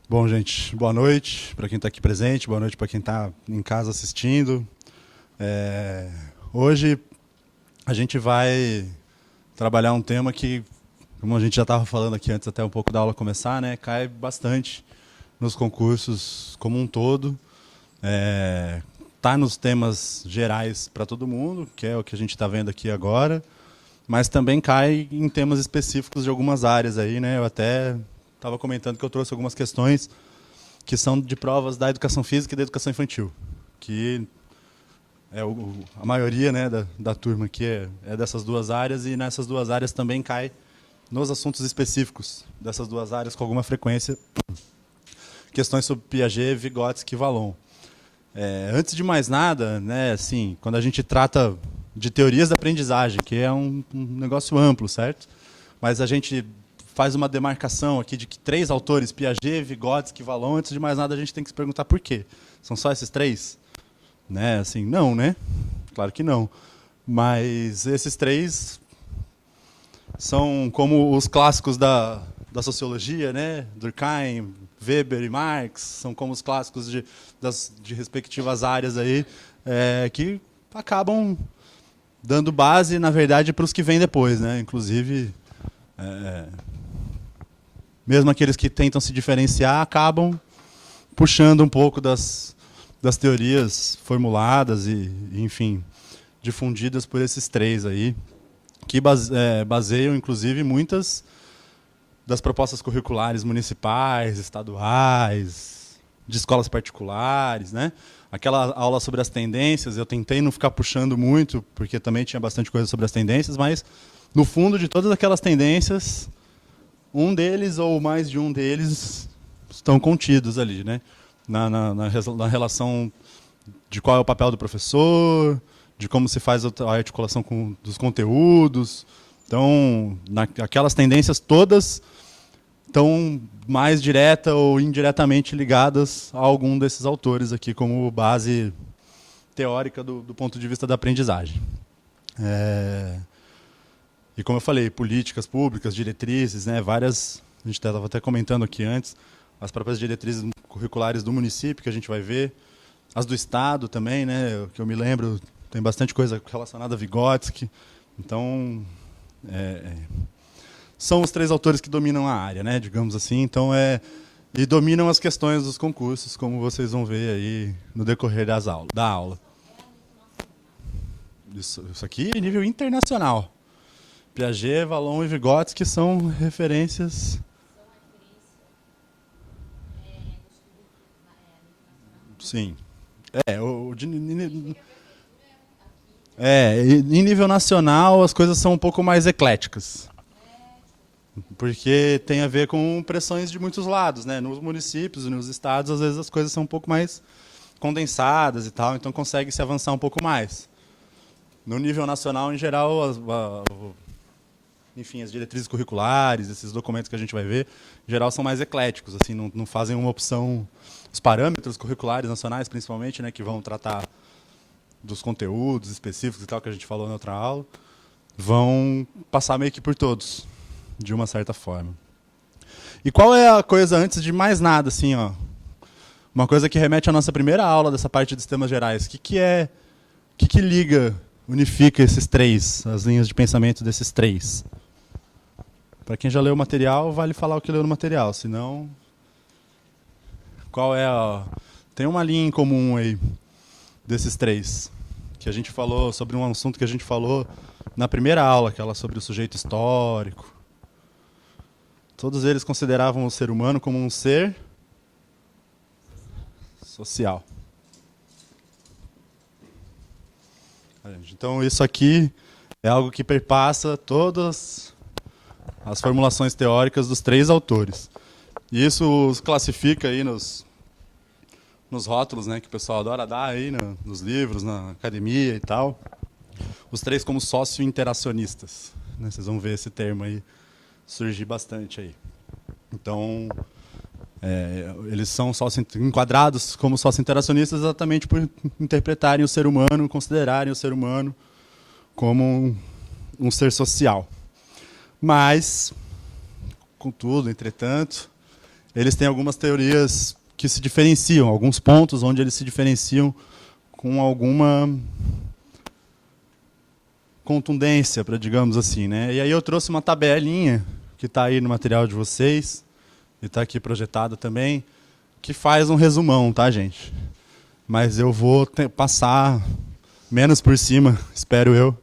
Bom, gente, boa noite para quem está aqui presente, boa noite para quem está em casa assistindo. Hoje a gente vai trabalhar um tema que, como a gente já estava falando aqui antes até um pouco da aula começar, né, cai bastante nos concursos como um todo. Tá nos temas gerais para todo mundo, que é o que a gente está vendo aqui agora, mas também cai em temas específicos de algumas áreas aí, né? Eu até estava comentando que eu trouxe algumas questões que são de provas da educação física e da educação infantil, que é a maioria, né, da turma aqui é dessas duas áreas, e nessas duas áreas também cai nos assuntos específicos dessas duas áreas com alguma frequência questões sobre Piaget, Vygotsky e Vallon. Antes de mais nada, né, assim, quando a gente trata de teorias da aprendizagem, que é um negócio amplo, certo? Mas a gente faz uma demarcação aqui de que três autores, Piaget, Vygotsky e Vallon, antes de mais nada a gente tem que se perguntar por quê. São só esses três? Né? Assim, não, né? Claro que não. Mas esses três são como os clássicos da sociologia, né? Durkheim, Weber e Marx, são como os clássicos de respectivas áreas aí, que acabam dando base, na verdade, para os que vêm depois, né? Inclusive, mesmo aqueles que tentam se diferenciar acabam puxando um pouco das teorias formuladas e, enfim, difundidas por esses três aí, que baseiam, inclusive, muitas das propostas curriculares municipais, estaduais, de escolas particulares, né? Aquela aula sobre as tendências, eu tentei não ficar puxando muito, porque também tinha bastante coisa sobre as tendências, mas, no fundo de todas aquelas tendências, um deles ou mais de um deles estão contidos ali, né? Na relação de qual é o papel do professor, de como se faz a articulação dos conteúdos. Então, aquelas tendências todas estão mais direta ou indiretamente ligadas a algum desses autores aqui como base teórica do ponto de vista da aprendizagem. E como eu falei, políticas públicas, diretrizes, né, várias, a gente estava até comentando aqui antes, as próprias diretrizes curriculares do município que a gente vai ver, as do Estado também, né, que eu me lembro, tem bastante coisa relacionada a Vygotsky. Então, são os três autores que dominam a área, né, digamos assim. Então, e dominam as questões dos concursos, como vocês vão ver aí no decorrer da aula. Isso aqui é nível internacional. Piaget, Vallon e Vygotsky são referências. Sim. Em nível nacional as coisas são um pouco mais ecléticas. Porque tem a ver com pressões de muitos lados, né? Nos municípios e nos estados, às vezes as coisas são um pouco mais condensadas e tal, então consegue se avançar um pouco mais. No nível nacional, em geral, enfim, as diretrizes curriculares, esses documentos que a gente vai ver, em geral são mais ecléticos, assim, não fazem uma opção. Os parâmetros curriculares nacionais, principalmente, né, que vão tratar dos conteúdos específicos e tal que a gente falou na outra aula, vão passar meio que por todos, de uma certa forma. E qual é a coisa, antes de mais nada, assim, ó, uma coisa que remete à nossa primeira aula dessa parte de sistemas gerais? O que liga, unifica esses três, as linhas de pensamento desses três? Para quem já leu o material, vale falar o que leu no material, senão... Qual é a... Tem uma linha em comum aí desses três, que a gente falou sobre um assunto que a gente falou na primeira aula, aquela sobre o sujeito histórico. Todos eles consideravam o ser humano como um ser social. Então isso aqui é algo que perpassa todas as formulações teóricas dos três autores. E isso os classifica aí nos rótulos, né, que o pessoal adora dar aí nos livros, na academia e tal. Os três como socio-interacionistas, né? Vocês vão ver esse termo aí surgir bastante aí. Então, eles são enquadrados como socio-interacionistas exatamente por interpretarem o ser humano, considerarem o ser humano como um ser social. Mas, contudo, entretanto, eles têm algumas teorias que se diferenciam, alguns pontos onde eles se diferenciam com alguma contundência, para digamos assim, né? E aí eu trouxe uma tabelinha que está aí no material de vocês e está aqui projetada também, que faz um resumão, tá, gente? Mas eu vou passar menos por cima, espero eu,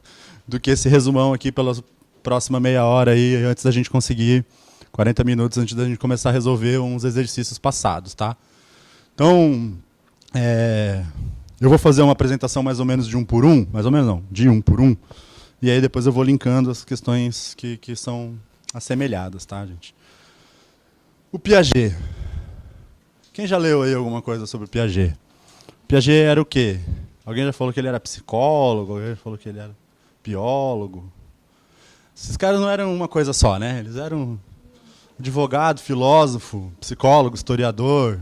do que esse resumão aqui pela próxima meia hora aí, antes da gente conseguir 40 minutos antes da gente começar a resolver uns exercícios passados, tá? Então, eu vou fazer uma apresentação mais ou menos de um por um, mais ou menos não, de um por um, e aí depois eu vou linkando as questões que são assemelhadas, tá, gente? O Piaget. Quem já leu aí alguma coisa sobre o Piaget? Piaget era o quê? Alguém já falou que ele era psicólogo, alguém já falou que ele era biólogo. Esses caras não eram uma coisa só, né? Eles eram advogado, filósofo, psicólogo, historiador,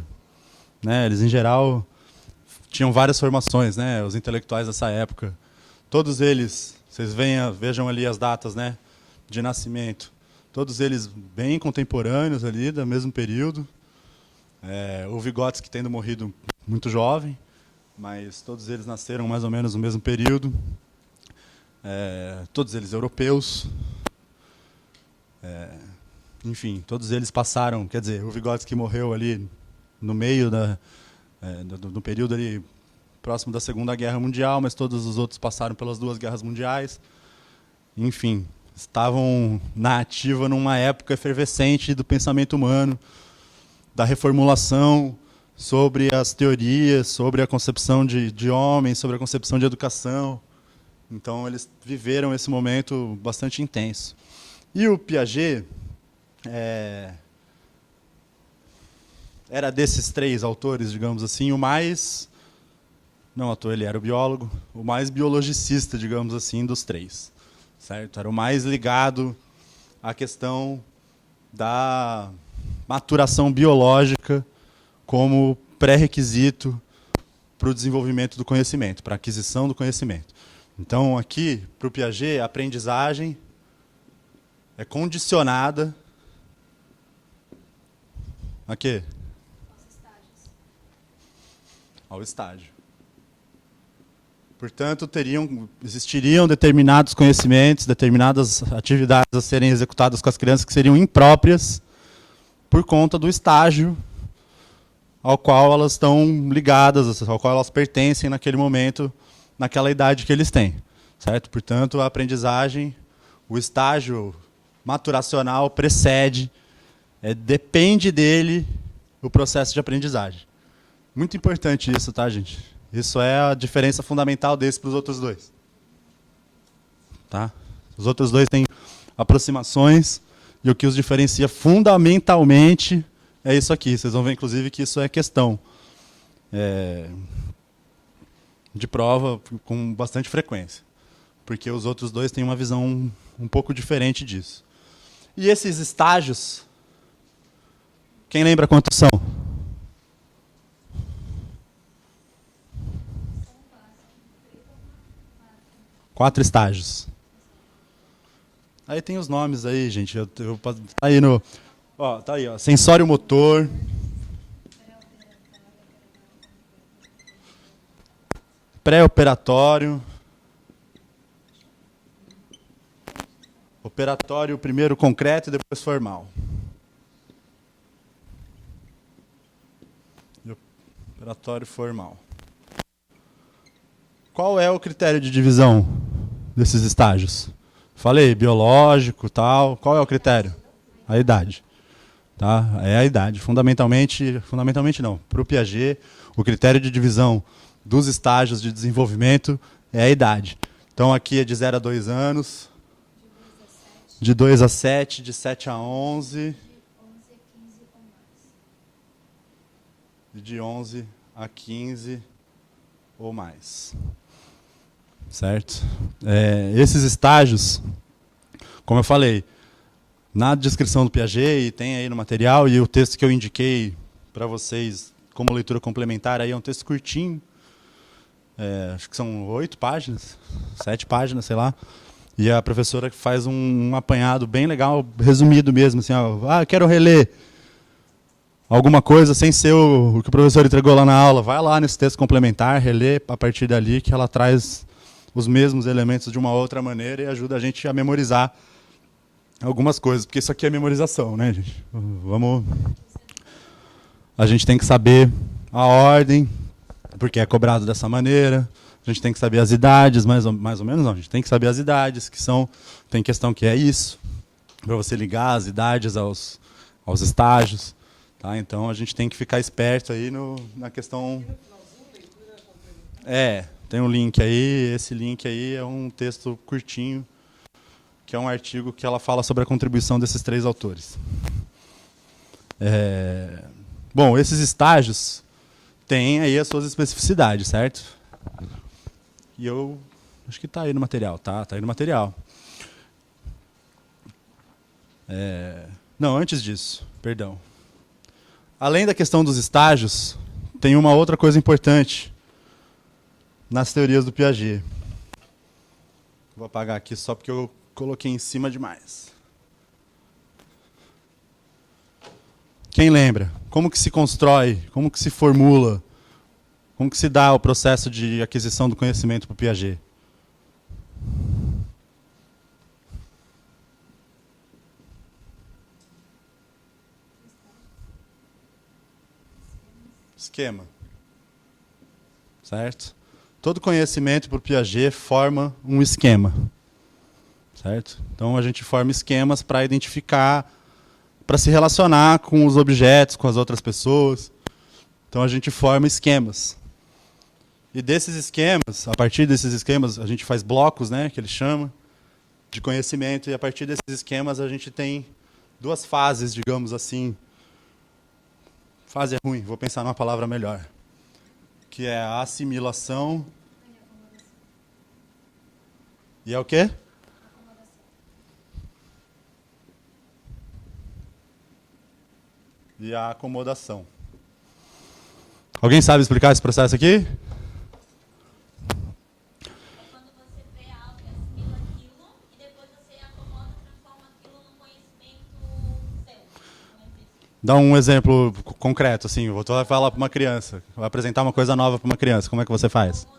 né? Eles, em geral, tinham várias formações, né? Os intelectuais dessa época. Todos eles, vocês vejam ali as datas, né? De nascimento. Todos eles bem contemporâneos ali, do mesmo período. O Vygotsky tendo morrido muito jovem, mas todos eles nasceram mais ou menos no mesmo período. Todos eles europeus. Enfim, todos eles passaram, quer dizer, o Vygotsky morreu ali no meio do período ali próximo da Segunda Guerra Mundial, mas todos os outros passaram pelas duas guerras mundiais. Enfim, estavam na ativa numa época efervescente do pensamento humano, da reformulação sobre as teorias, sobre a concepção de homem, sobre a concepção de educação. Então, eles viveram esse momento bastante intenso. E o Piaget era desses três autores, digamos assim, o mais... Não, ele era o biólogo, o mais biologicista, digamos assim, dos três. Certo? Era o mais ligado à questão da maturação biológica como pré-requisito para o desenvolvimento do conhecimento, para a aquisição do conhecimento. Então, aqui, para o Piaget, a aprendizagem é condicionada a quê? Ao estágio. Portanto, existiriam determinados conhecimentos, determinadas atividades a serem executadas com as crianças que seriam impróprias por conta do estágio ao qual elas estão ligadas, ao qual elas pertencem naquele momento, naquela idade que eles têm. Certo? Portanto, a aprendizagem, o estágio maturacional precede, depende dele o processo de aprendizagem. Muito importante isso, tá, gente? Isso é a diferença fundamental desse para os outros dois. Tá? Os outros dois têm aproximações, e o que os diferencia fundamentalmente é isso aqui. Vocês vão ver, inclusive, que isso é questão de prova com bastante frequência. Porque os outros dois têm uma visão um pouco diferente disso. E esses estágios, quem lembra quantos são? Quatro estágios. Aí tem os nomes aí, gente. Tá aí no... tá aí, ó. Sensório motor. Pré-operatório. Operatório, primeiro concreto e depois formal. Operatório formal. Qual é o critério de divisão desses estágios? Falei, biológico, tal. Qual é o critério? A idade. Tá? É a idade. Fundamentalmente não. Para o Piaget, o critério de divisão dos estágios de desenvolvimento é a idade. Então, aqui é de 0 a 2 anos, de 2 a 7, de 7 a 11, e de 11 a 15 ou mais. Certo? Esses estágios, como eu falei, na descrição do Piaget, e tem aí no material, e o texto que eu indiquei para vocês como leitura complementar, aí é um texto curtinho, acho que são 8 páginas, 7 páginas, sei lá, e a professora faz um apanhado bem legal, resumido mesmo, assim, quero reler. alguma coisa sem ser o que o professor entregou lá na aula, vai lá nesse texto complementar, relê a partir dali, que ela traz os mesmos elementos de uma outra maneira e ajuda a gente a memorizar algumas coisas, porque isso aqui é memorização, né, gente? A gente tem que saber a ordem, porque é cobrado dessa maneira. A gente tem que saber as idades, mais ou menos não. A gente tem que saber as idades, que são... Tem questão que é isso, para você ligar as idades aos estágios. Tá? Então, a gente tem que ficar esperto aí na questão... Tem um link aí. Esse link aí é um texto curtinho, que é um artigo que ela fala sobre a contribuição desses 3 autores. Bom, esses estágios têm aí as suas especificidades, certo? E eu acho que está aí no material, tá aí no material. Não, antes disso, perdão. Além da questão dos estágios, tem uma outra coisa importante nas teorias do Piaget. Vou apagar aqui só porque eu coloquei em cima demais. Quem lembra? Como que se constrói? Como que se formula? Como que se dá o processo de aquisição do conhecimento para o Piaget? Esquema. Certo? Todo conhecimento para o Piaget forma um esquema. Certo? Então a gente forma esquemas para identificar, para se relacionar com os objetos, com as outras pessoas. Então a gente forma esquemas. E desses esquemas, a partir desses esquemas, a gente faz blocos, né, que ele chama, de conhecimento, e a partir desses esquemas a gente tem 2 fases, digamos assim. Fase é ruim, vou pensar numa palavra melhor. Que é a assimilação. E é o quê? E a acomodação. Alguém sabe explicar esse processo aqui? Quando você vê algo e assimila aquilo, e depois você acomoda, transforma aquilo num conhecimento seu. Dá um exemplo concreto, assim, vou falar para uma criança, vou apresentar uma coisa nova para uma criança, como é que você faz? Eu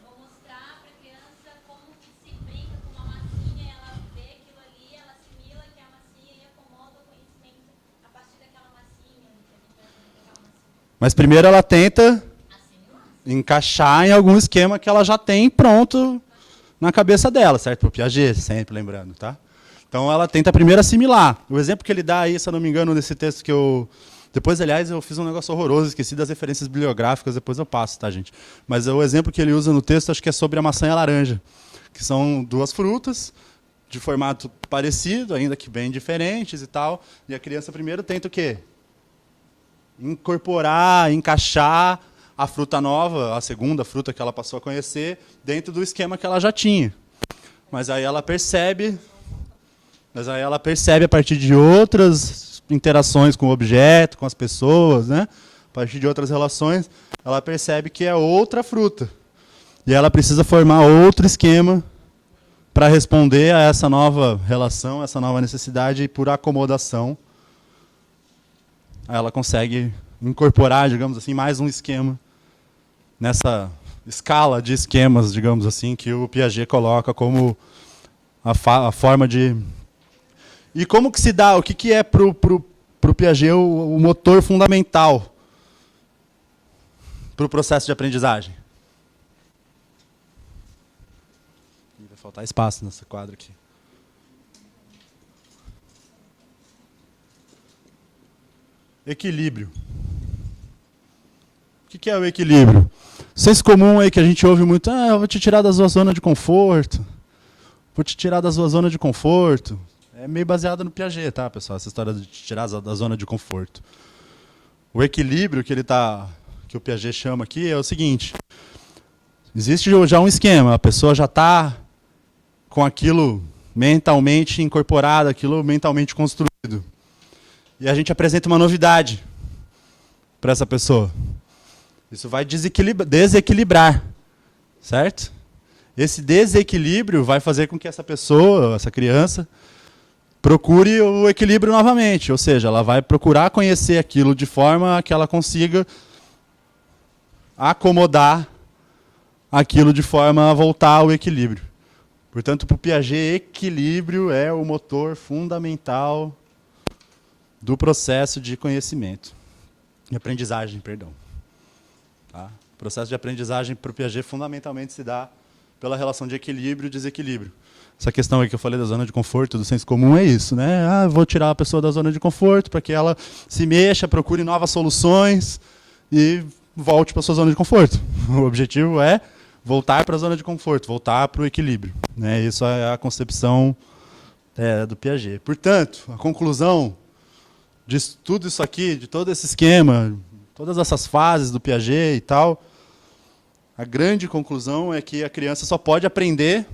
vou mostrar para a criança como que se brinca com uma massinha, ela vê aquilo ali, ela assimila que é a massinha e acomoda o conhecimento a partir daquela massinha, que a gente vai fazer aquela massinha. Mas primeiro ela tenta encaixar em algum esquema que ela já tem pronto na cabeça dela, certo? Para o Piaget, sempre lembrando, tá? Então ela tenta primeiro assimilar. O exemplo que ele dá aí, se eu não me engano, nesse texto que eu... Depois, aliás, eu fiz um negócio horroroso, esqueci das referências bibliográficas, depois eu passo, tá, gente? Mas o exemplo que ele usa no texto, acho que é sobre a maçã e a laranja, que são 2 frutas de formato parecido, ainda que bem diferentes e tal, e a criança primeiro tenta o quê? Incorporar, encaixar a fruta nova, a segunda fruta que ela passou a conhecer, dentro do esquema que ela já tinha. Mas aí ela percebe a partir de outras interações com o objeto, com as pessoas, né? A partir de outras relações, ela percebe que é outra fruta. E ela precisa formar outro esquema para responder a essa nova relação, essa nova necessidade, e por acomodação, ela consegue incorporar, digamos assim, mais um esquema nessa escala de esquemas, digamos assim, que o Piaget coloca como a forma de... E como que se dá, o que é para o Piaget o motor fundamental para o processo de aprendizagem? Vai faltar espaço nesse quadro aqui. Equilíbrio. O que é o equilíbrio? Senso comum aí que a gente ouve muito, eu vou te tirar da sua zona de conforto. Vou te tirar da sua zona de conforto. É meio baseado no Piaget, tá, pessoal? Essa história de te tirar da zona de conforto. O equilíbrio que o Piaget chama aqui é o seguinte. Existe já um esquema, a pessoa já está com aquilo mentalmente incorporado, aquilo mentalmente construído. E a gente apresenta uma novidade para essa pessoa. Isso vai desequilibrar, certo? Esse desequilíbrio vai fazer com que essa pessoa, essa criança, procure o equilíbrio novamente, ou seja, ela vai procurar conhecer aquilo de forma que ela consiga acomodar aquilo de forma a voltar ao equilíbrio. Portanto, para o Piaget, equilíbrio é o motor fundamental do processo de conhecimento. De aprendizagem, perdão. Tá? O processo de aprendizagem para o Piaget fundamentalmente se dá pela relação de equilíbrio e desequilíbrio. Essa questão aí que eu falei da zona de conforto, do senso comum, é isso, né? Ah, vou tirar a pessoa da zona de conforto para que ela se mexa, procure novas soluções e volte para a sua zona de conforto. O objetivo é voltar para a zona de conforto, voltar para o equilíbrio. Né? Isso é a concepção do Piaget. Portanto, a conclusão de tudo isso aqui, de todo esse esquema, todas essas fases do Piaget e tal, a grande conclusão é que a criança só pode aprender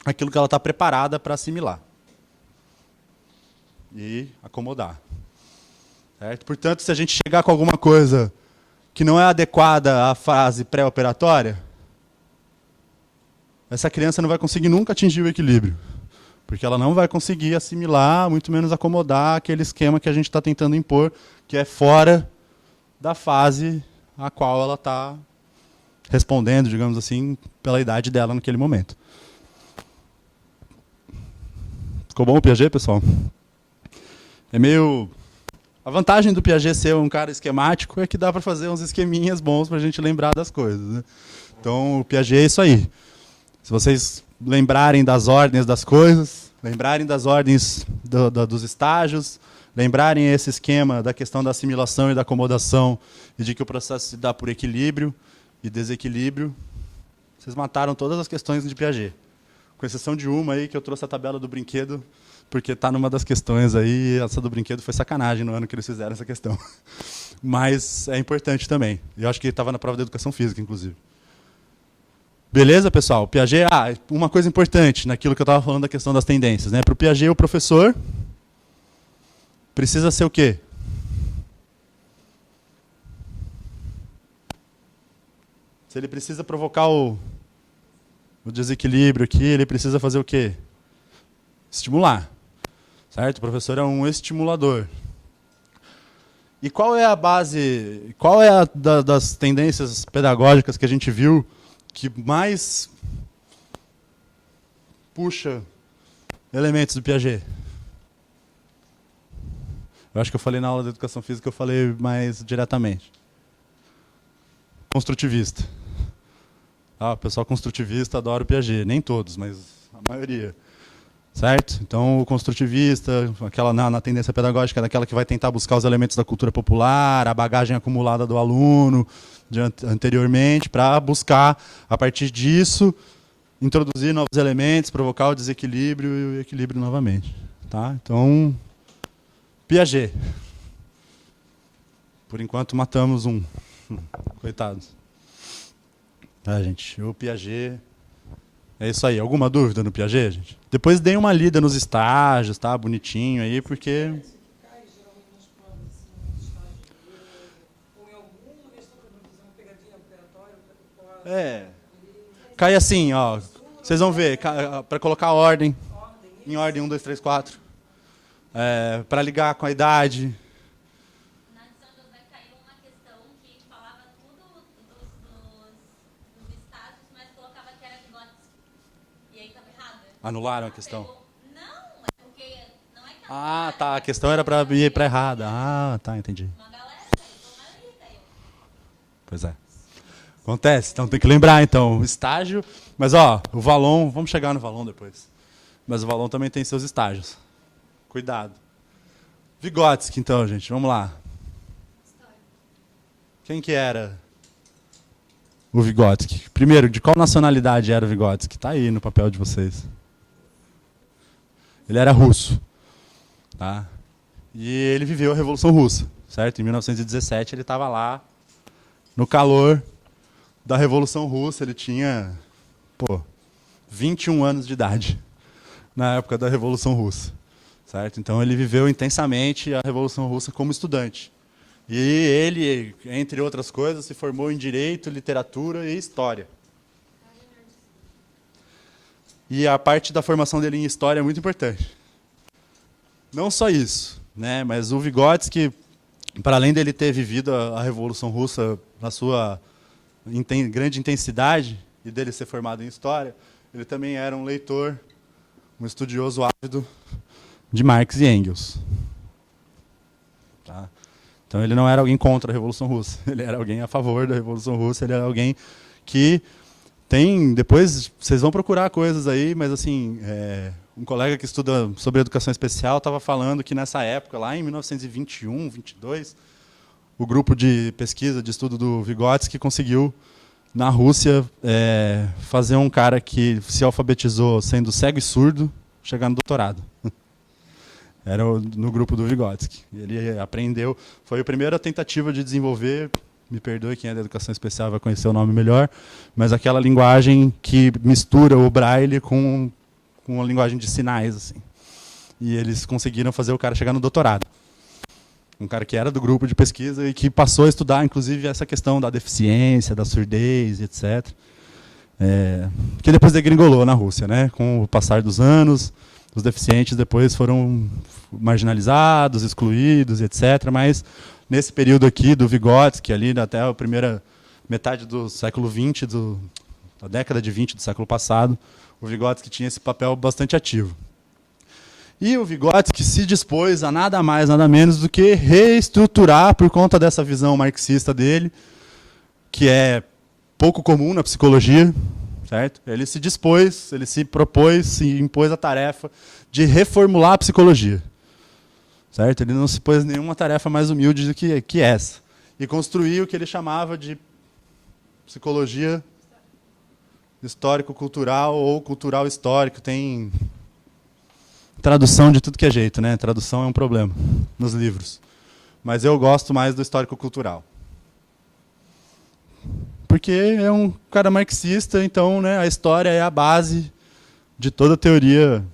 aquilo que ela está preparada para assimilar e acomodar. Certo? Portanto, se a gente chegar com alguma coisa que não é adequada à fase pré-operatória, essa criança não vai conseguir nunca atingir o equilíbrio. Porque ela não vai conseguir assimilar, muito menos acomodar aquele esquema que a gente está tentando impor, que é fora da fase a qual ela está respondendo, digamos assim, pela idade dela naquele momento. Ficou bom o Piaget, pessoal? É meio... A vantagem do Piaget ser um cara esquemático é que dá para fazer uns esqueminhas bons para a gente lembrar das coisas. Né? Então, o Piaget é isso aí. Se vocês lembrarem das ordens das coisas, lembrarem das ordens dos estágios, lembrarem esse esquema da questão da assimilação e da acomodação e de que o processo se dá por equilíbrio e desequilíbrio, vocês mataram todas as questões de Piaget. Com exceção de uma aí, que eu trouxe a tabela do brinquedo, porque está numa das questões aí, e essa do brinquedo foi sacanagem no ano que eles fizeram essa questão. Mas é importante também. Eu acho que estava na prova de educação física, inclusive. Beleza, pessoal? Piaget, uma coisa importante naquilo que eu estava falando da questão das tendências. Né? Para o Piaget, o professor precisa ser o quê? Se ele precisa provocar o desequilíbrio aqui, ele precisa fazer o quê? Estimular. Certo? O professor é um estimulador. E qual é a base, qual é das tendências pedagógicas que a gente viu que mais puxa elementos do Piaget? Eu acho que eu falei na aula de educação física, eu falei mais diretamente. Construtivista. O pessoal construtivista adora o Piaget. Nem todos, mas a maioria. Certo? Então, o construtivista, aquela na tendência pedagógica, daquela que vai tentar buscar os elementos da cultura popular, a bagagem acumulada do aluno anteriormente, para buscar, a partir disso, introduzir novos elementos, provocar o desequilíbrio e o equilíbrio novamente. Tá? Então, Piaget. Por enquanto, matamos um. Coitados. Gente, o Piaget... É isso aí. Alguma dúvida no Piaget, gente? Depois deem uma lida nos estágios, tá? Bonitinho aí, porque... Cai assim, ó. Vocês vão ver, para colocar ordem. Em ordem, 1, 2, 3, 4. Para ligar com a idade. Na de São José caiu uma questão que falava tudo dos estágios, mas colocava que era Vygotsky. E aí estava errada. Anularam a questão? Não, é porque não é que ela tá. A questão era para ir para errada. Tá, entendi. uma galera caiu, uma maioria caiu. Pois é. Acontece, então tem que lembrar, então, o estágio. Mas, o Valon, vamos chegar no Valon depois. Mas o Valon também tem seus estágios. Cuidado. Vygotsky, então, gente, vamos lá. Quem que era o Vygotsky? Primeiro, de qual nacionalidade era o Vygotsky? Está aí no papel de vocês. Ele era russo. Tá? E ele viveu a Revolução Russa, certo? Em 1917 ele estava lá, no calor da Revolução Russa. Ele tinha, 21 anos de idade, na época da Revolução Russa. Certo? Então ele viveu intensamente a Revolução Russa como estudante. E ele, entre outras coisas, se formou em Direito, Literatura e História. E a parte da formação dele em História é muito importante. não só isso, né? Mas o Vygotsky, para além dele ter vivido a Revolução Russa na sua grande intensidade e dele ser formado em história, ele também era um leitor, um estudioso ávido de Marx e Engels. Tá? Então ele não era alguém contra a Revolução Russa, ele era alguém a favor da Revolução Russa, ele era alguém que tem, depois vocês vão procurar coisas aí, mas assim, um colega que estuda sobre educação especial estava falando que nessa época, lá em 1921, 22, o grupo de pesquisa, de estudo do Vygotsky conseguiu, na Rússia, fazer um cara que se alfabetizou sendo cego e surdo chegar no doutorado. Era no grupo do Vygotsky. Ele aprendeu, foi a primeira tentativa de desenvolver, me perdoe quem é da educação especial vai conhecer o nome melhor, mas aquela linguagem que mistura o braille com a linguagem de sinais, assim. E eles conseguiram fazer o cara chegar no doutorado. Um cara que era do grupo de pesquisa e que passou a estudar, inclusive, essa questão da deficiência, da surdez, etc. Que depois degringolou na Rússia, né? Com o passar dos anos, os deficientes depois foram marginalizados, excluídos, etc. Mas nesse período aqui do Vygotsky, ali até a primeira metade do século XX, da década de 20 do século passado, o Vygotsky tinha esse papel bastante ativo. E o Vygotsky se dispôs a nada mais, nada menos do que reestruturar, por conta dessa visão marxista dele, que é pouco comum na psicologia, certo? Ele se dispôs, ele se propôs, se impôs a tarefa de reformular a psicologia. Certo? Ele não se pôs nenhuma tarefa mais humilde do que essa. E construir o que ele chamava de psicologia histórico-cultural ou cultural-histórico. Tem tradução de tudo que é jeito, né? Tradução é um problema nos livros. Mas eu gosto mais do histórico-cultural. Porque é um cara marxista, então, né, a história é a base de toda a teoria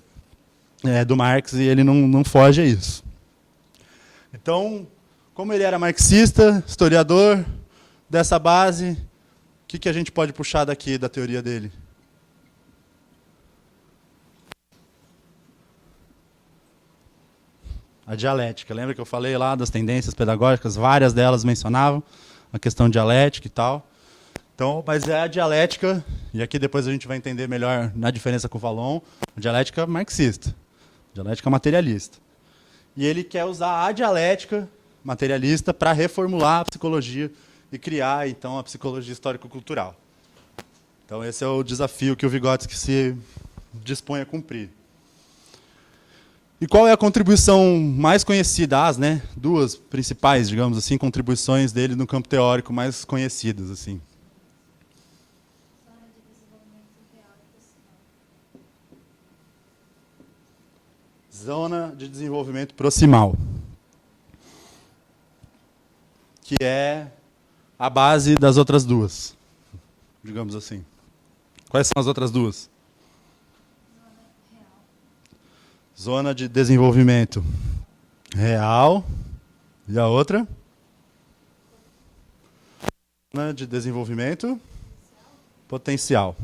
do Marx e ele não foge a isso. Então, como ele era marxista, historiador dessa base, o que a gente pode puxar daqui da teoria dele? A dialética. Lembra que eu falei lá das tendências pedagógicas? Várias delas mencionavam a questão dialética e tal. Então, mas é a dialética, e aqui depois a gente vai entender melhor na diferença com o Vallon, a dialética marxista, a dialética materialista. E ele quer usar a dialética materialista para reformular a psicologia e criar, então, a psicologia histórico-cultural. Então, esse é o desafio que o Vygotsky se dispõe a cumprir. E qual é a contribuição mais conhecida, duas principais, digamos assim, contribuições dele no campo teórico mais conhecidas, assim? Zona de desenvolvimento proximal, que é a base das outras duas, digamos assim. Quais são as outras duas? Zona de desenvolvimento real. E a outra? Zona de desenvolvimento potencial.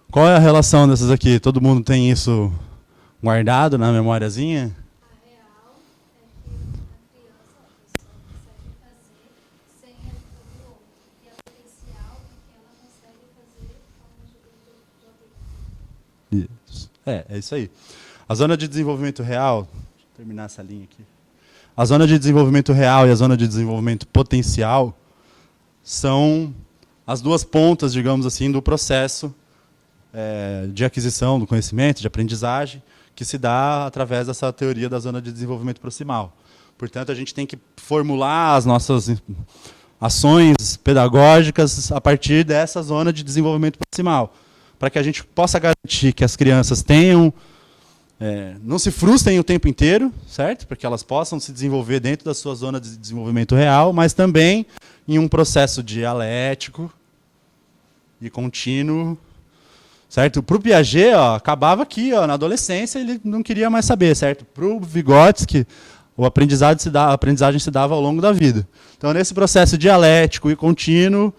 Qual é a relação dessas aqui? Todo mundo tem isso guardado na memóriazinha? A real é que a criança, a pessoa consegue fazer sem a ajuda do outro. E a potencial é que ela consegue fazer com a ajuda do outro. Isso. É isso aí. A zona de desenvolvimento real, deixa eu terminar essa linha aqui. A zona de desenvolvimento real e a zona de desenvolvimento potencial são as duas pontas, digamos assim, do processo de aquisição do conhecimento, de aprendizagem, que se dá através dessa teoria da zona de desenvolvimento proximal. Portanto, a gente tem que formular as nossas ações pedagógicas a partir dessa zona de desenvolvimento proximal, para que a gente possa garantir que as crianças tenham, não se frustrem o tempo inteiro, certo? Para que elas possam se desenvolver dentro da sua zona de desenvolvimento real, mas também em um processo dialético e contínuo. Certo? Para o Piaget, acabava aqui, na adolescência, ele não queria mais saber. Certo? Para o Vygotsky, a aprendizagem se dava ao longo da vida. Então, nesse processo dialético e contínuo,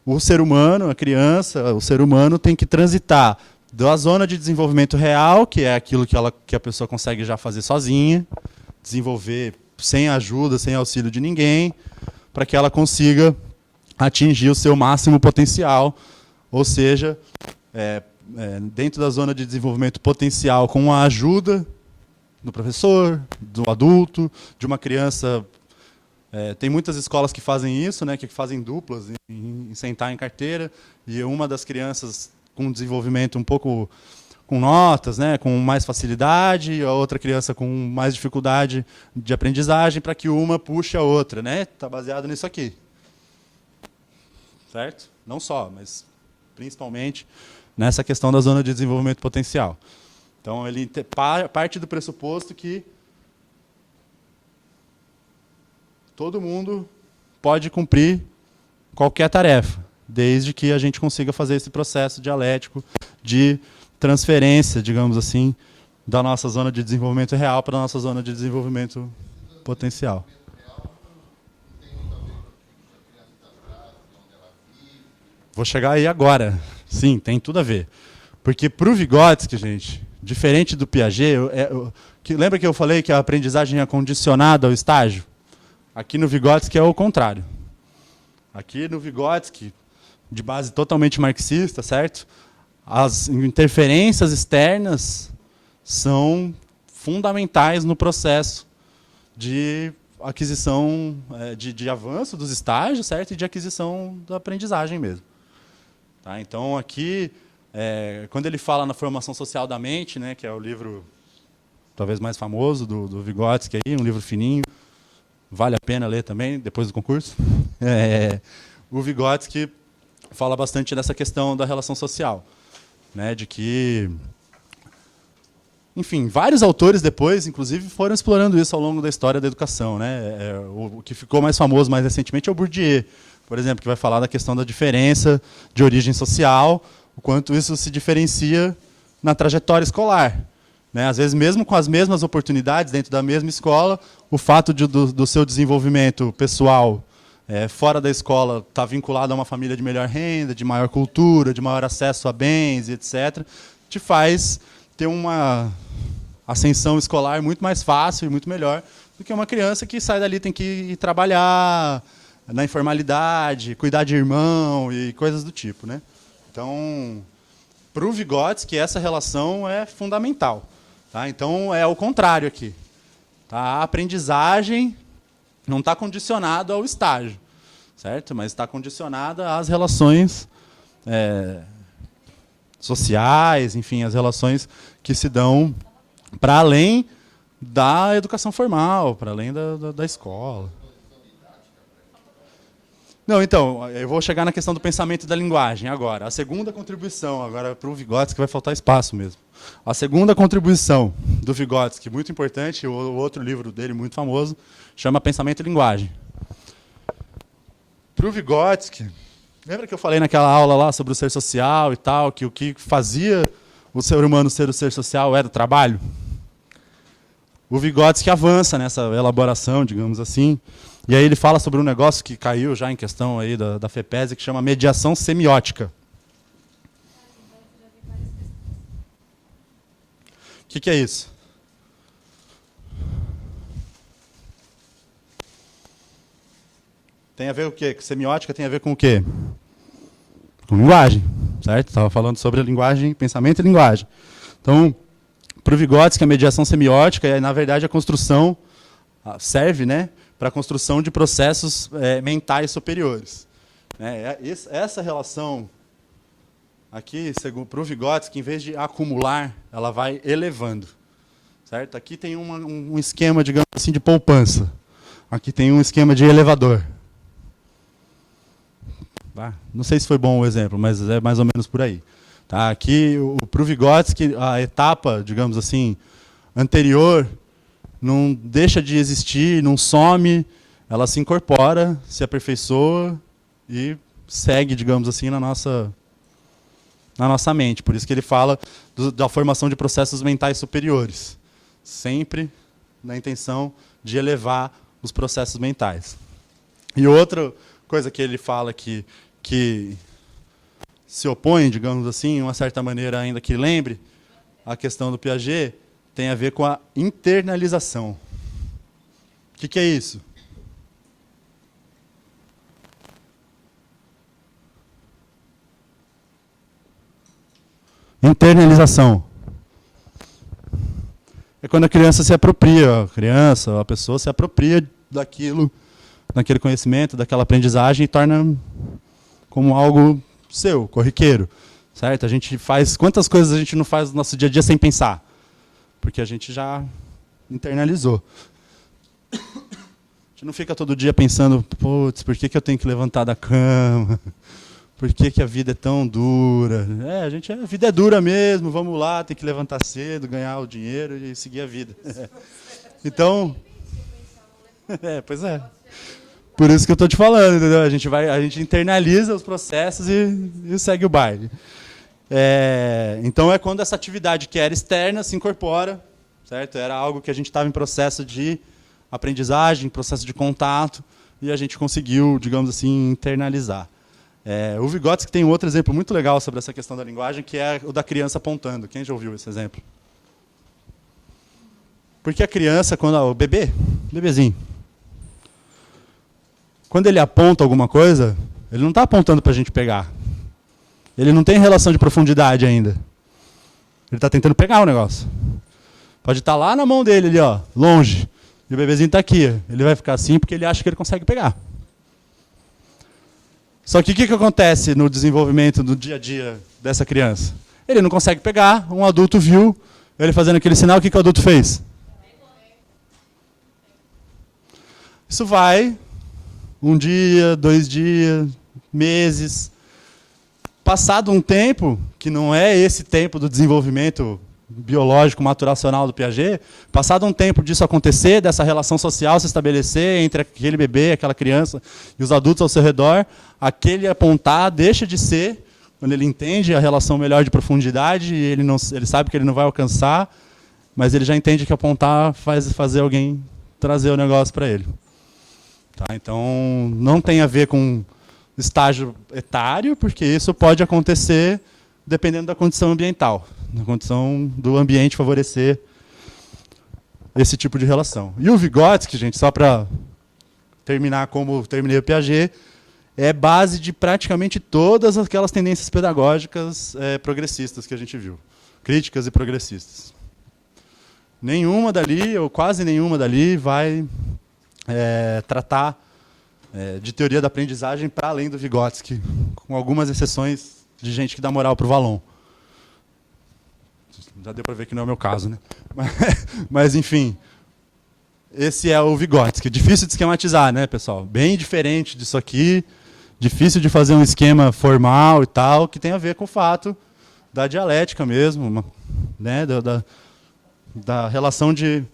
o ser humano, a criança, o ser humano tem que transitar da zona de desenvolvimento real, que é aquilo que a pessoa consegue já fazer sozinha, desenvolver sem ajuda, sem auxílio de ninguém, para que ela consiga atingir o seu máximo potencial, ou seja, dentro da zona de desenvolvimento potencial, com a ajuda do professor, do adulto, de uma criança. Tem muitas escolas que fazem isso, né, que fazem duplas em sentar em carteira, e uma das crianças com desenvolvimento um pouco com notas, né, com mais facilidade, e a outra criança com mais dificuldade de aprendizagem, para que uma puxe a outra, né? Está baseado nisso aqui. Certo? Não só, mas principalmente nessa questão da zona de desenvolvimento potencial. Então, ele parte do pressuposto que todo mundo pode cumprir qualquer tarefa, desde que a gente consiga fazer esse processo dialético de transferência, digamos assim, da nossa zona de desenvolvimento real para a nossa zona de desenvolvimento potencial. Vou chegar aí agora. Sim, tem tudo a ver. Porque para o Vygotsky, gente, diferente do Piaget, lembra que eu falei que a aprendizagem é condicionada ao estágio? Aqui no Vygotsky é o contrário. Aqui no Vygotsky, de base totalmente marxista, certo? As interferências externas são fundamentais no processo de aquisição, de avanço dos estágios, certo? E de aquisição da aprendizagem mesmo. Tá? Então, aqui, quando ele fala na formação social da mente, né, que é o livro talvez mais famoso do Vygotsky, aí, um livro fininho, vale a pena ler também, depois do concurso, o Vygotsky fala bastante dessa questão da relação social. Né, de que, enfim, vários autores depois, inclusive, foram explorando isso ao longo da história da educação. Né? O que ficou mais famoso mais recentemente é o Bourdieu, por exemplo, que vai falar da questão da diferença de origem social, o quanto isso se diferencia na trajetória escolar. Né? Às vezes, mesmo com as mesmas oportunidades dentro da mesma escola, o fato do seu desenvolvimento pessoal fora da escola está vinculado a uma família de melhor renda, de maior cultura, de maior acesso a bens, etc., te faz ter uma ascensão escolar muito mais fácil e muito melhor do que uma criança que sai dali, tem que ir trabalhar na informalidade, cuidar de irmão e coisas do tipo. Né? Então, para o Vygotsky, essa relação é fundamental. Tá? Então, é o contrário aqui. Tá? A aprendizagem não está condicionado ao estágio, certo? Mas está condicionada às relações sociais, enfim, as relações que se dão para além da educação formal, para além da escola. Não, então, eu vou chegar na questão do pensamento e da linguagem agora. A segunda contribuição, agora para o Vygotsky vai faltar espaço mesmo. A segunda contribuição do Vygotsky, muito importante, o outro livro dele muito famoso, chama Pensamento e Linguagem. Para o Vygotsky, lembra que eu falei naquela aula lá sobre o ser social e tal, que o que fazia o ser humano ser o ser social era o trabalho? O Vygotsky avança nessa elaboração, digamos assim, e aí ele fala sobre um negócio que caiu já em questão aí da FEPESE, que chama mediação semiótica. O que é isso? Tem a ver com o quê? Semiótica tem a ver com o quê? Com linguagem, certo? Estava falando sobre a linguagem, pensamento e linguagem. Então, para o Vygotsky, a mediação semiótica é, na verdade, a construção, serve, né, para a construção de processos mentais superiores. Essa relação aqui, para o Vygotsky, em vez de acumular, ela vai elevando. Certo? Aqui tem um esquema, digamos assim, de poupança. Aqui tem um esquema de elevador. Não sei se foi bom o exemplo, mas é mais ou menos por aí. Tá? Aqui, para o Vygotsky, a etapa, digamos assim, anterior, não deixa de existir, não some, ela se incorpora, se aperfeiçoa e segue, digamos assim, na nossa mente. Por isso que ele fala da formação de processos mentais superiores. Sempre na intenção de elevar os processos mentais. E outra coisa que ele fala que se opõe, digamos assim, de uma certa maneira ainda que lembre a questão do Piaget, tem a ver com a internalização. O que é isso? Internalização. É quando a criança se apropria, a pessoa se apropria daquele conhecimento, daquela aprendizagem e torna como algo seu, corriqueiro. Certo? A gente faz... Quantas coisas a gente não faz no nosso dia a dia sem pensar? Porque a gente já internalizou. A gente não fica todo dia pensando, putz, por que eu tenho que levantar da cama? Por que a vida é tão dura? A vida é dura mesmo, vamos lá, tem que levantar cedo, ganhar o dinheiro e seguir a vida. Então, pois é. Por isso que eu estou te falando, entendeu? A gente internaliza os processos e segue o baile. Então é quando essa atividade que era externa se incorpora, certo? Era algo que a gente estava em processo de aprendizagem, processo de contato, e a gente conseguiu, digamos assim, internalizar. O Vygotsky tem um outro exemplo muito legal sobre essa questão da linguagem, que é o da criança apontando. Quem já ouviu esse exemplo? Porque a criança, o bebezinho, quando ele aponta alguma coisa, ele não está apontando para a gente pegar. Ele não tem relação de profundidade ainda. Ele está tentando pegar o negócio. Pode estar lá na mão dele, ali, ó, longe. E o bebezinho está aqui. Ele vai ficar assim porque ele acha que ele consegue pegar. Só que o que acontece no desenvolvimento do dia a dia dessa criança? Ele não consegue pegar, um adulto viu ele fazendo aquele sinal, o que o adulto fez? Isso vai 1 dia, 2 dias, meses. Passado um tempo, que não é esse tempo do desenvolvimento biológico, maturacional do Piaget, passado um tempo disso acontecer, dessa relação social se estabelecer entre aquele bebê, aquela criança e os adultos ao seu redor, aquele apontar deixa de ser, quando ele entende a relação melhor de profundidade, ele sabe que ele não vai alcançar, mas ele já entende que apontar faz fazer alguém trazer o negócio para ele. Tá? Então, não tem a ver com estágio etário, porque isso pode acontecer dependendo da condição ambiental, da condição do ambiente favorecer esse tipo de relação. E o Vygotsky, gente, só para terminar como terminei o Piaget, é base de praticamente todas aquelas tendências pedagógicas progressistas que a gente viu, críticas e progressistas. Nenhuma dali, ou quase nenhuma dali, vai tratar de teoria da aprendizagem para além do Vygotsky, com algumas exceções de gente que dá moral para o Vallon. Já deu para ver que não é o meu caso, né? Mas enfim, esse é o Vygotsky. Difícil de esquematizar, né, pessoal? Bem diferente disso aqui, difícil de fazer um esquema formal e tal, que tem a ver com o fato da dialética mesmo, né, da relação de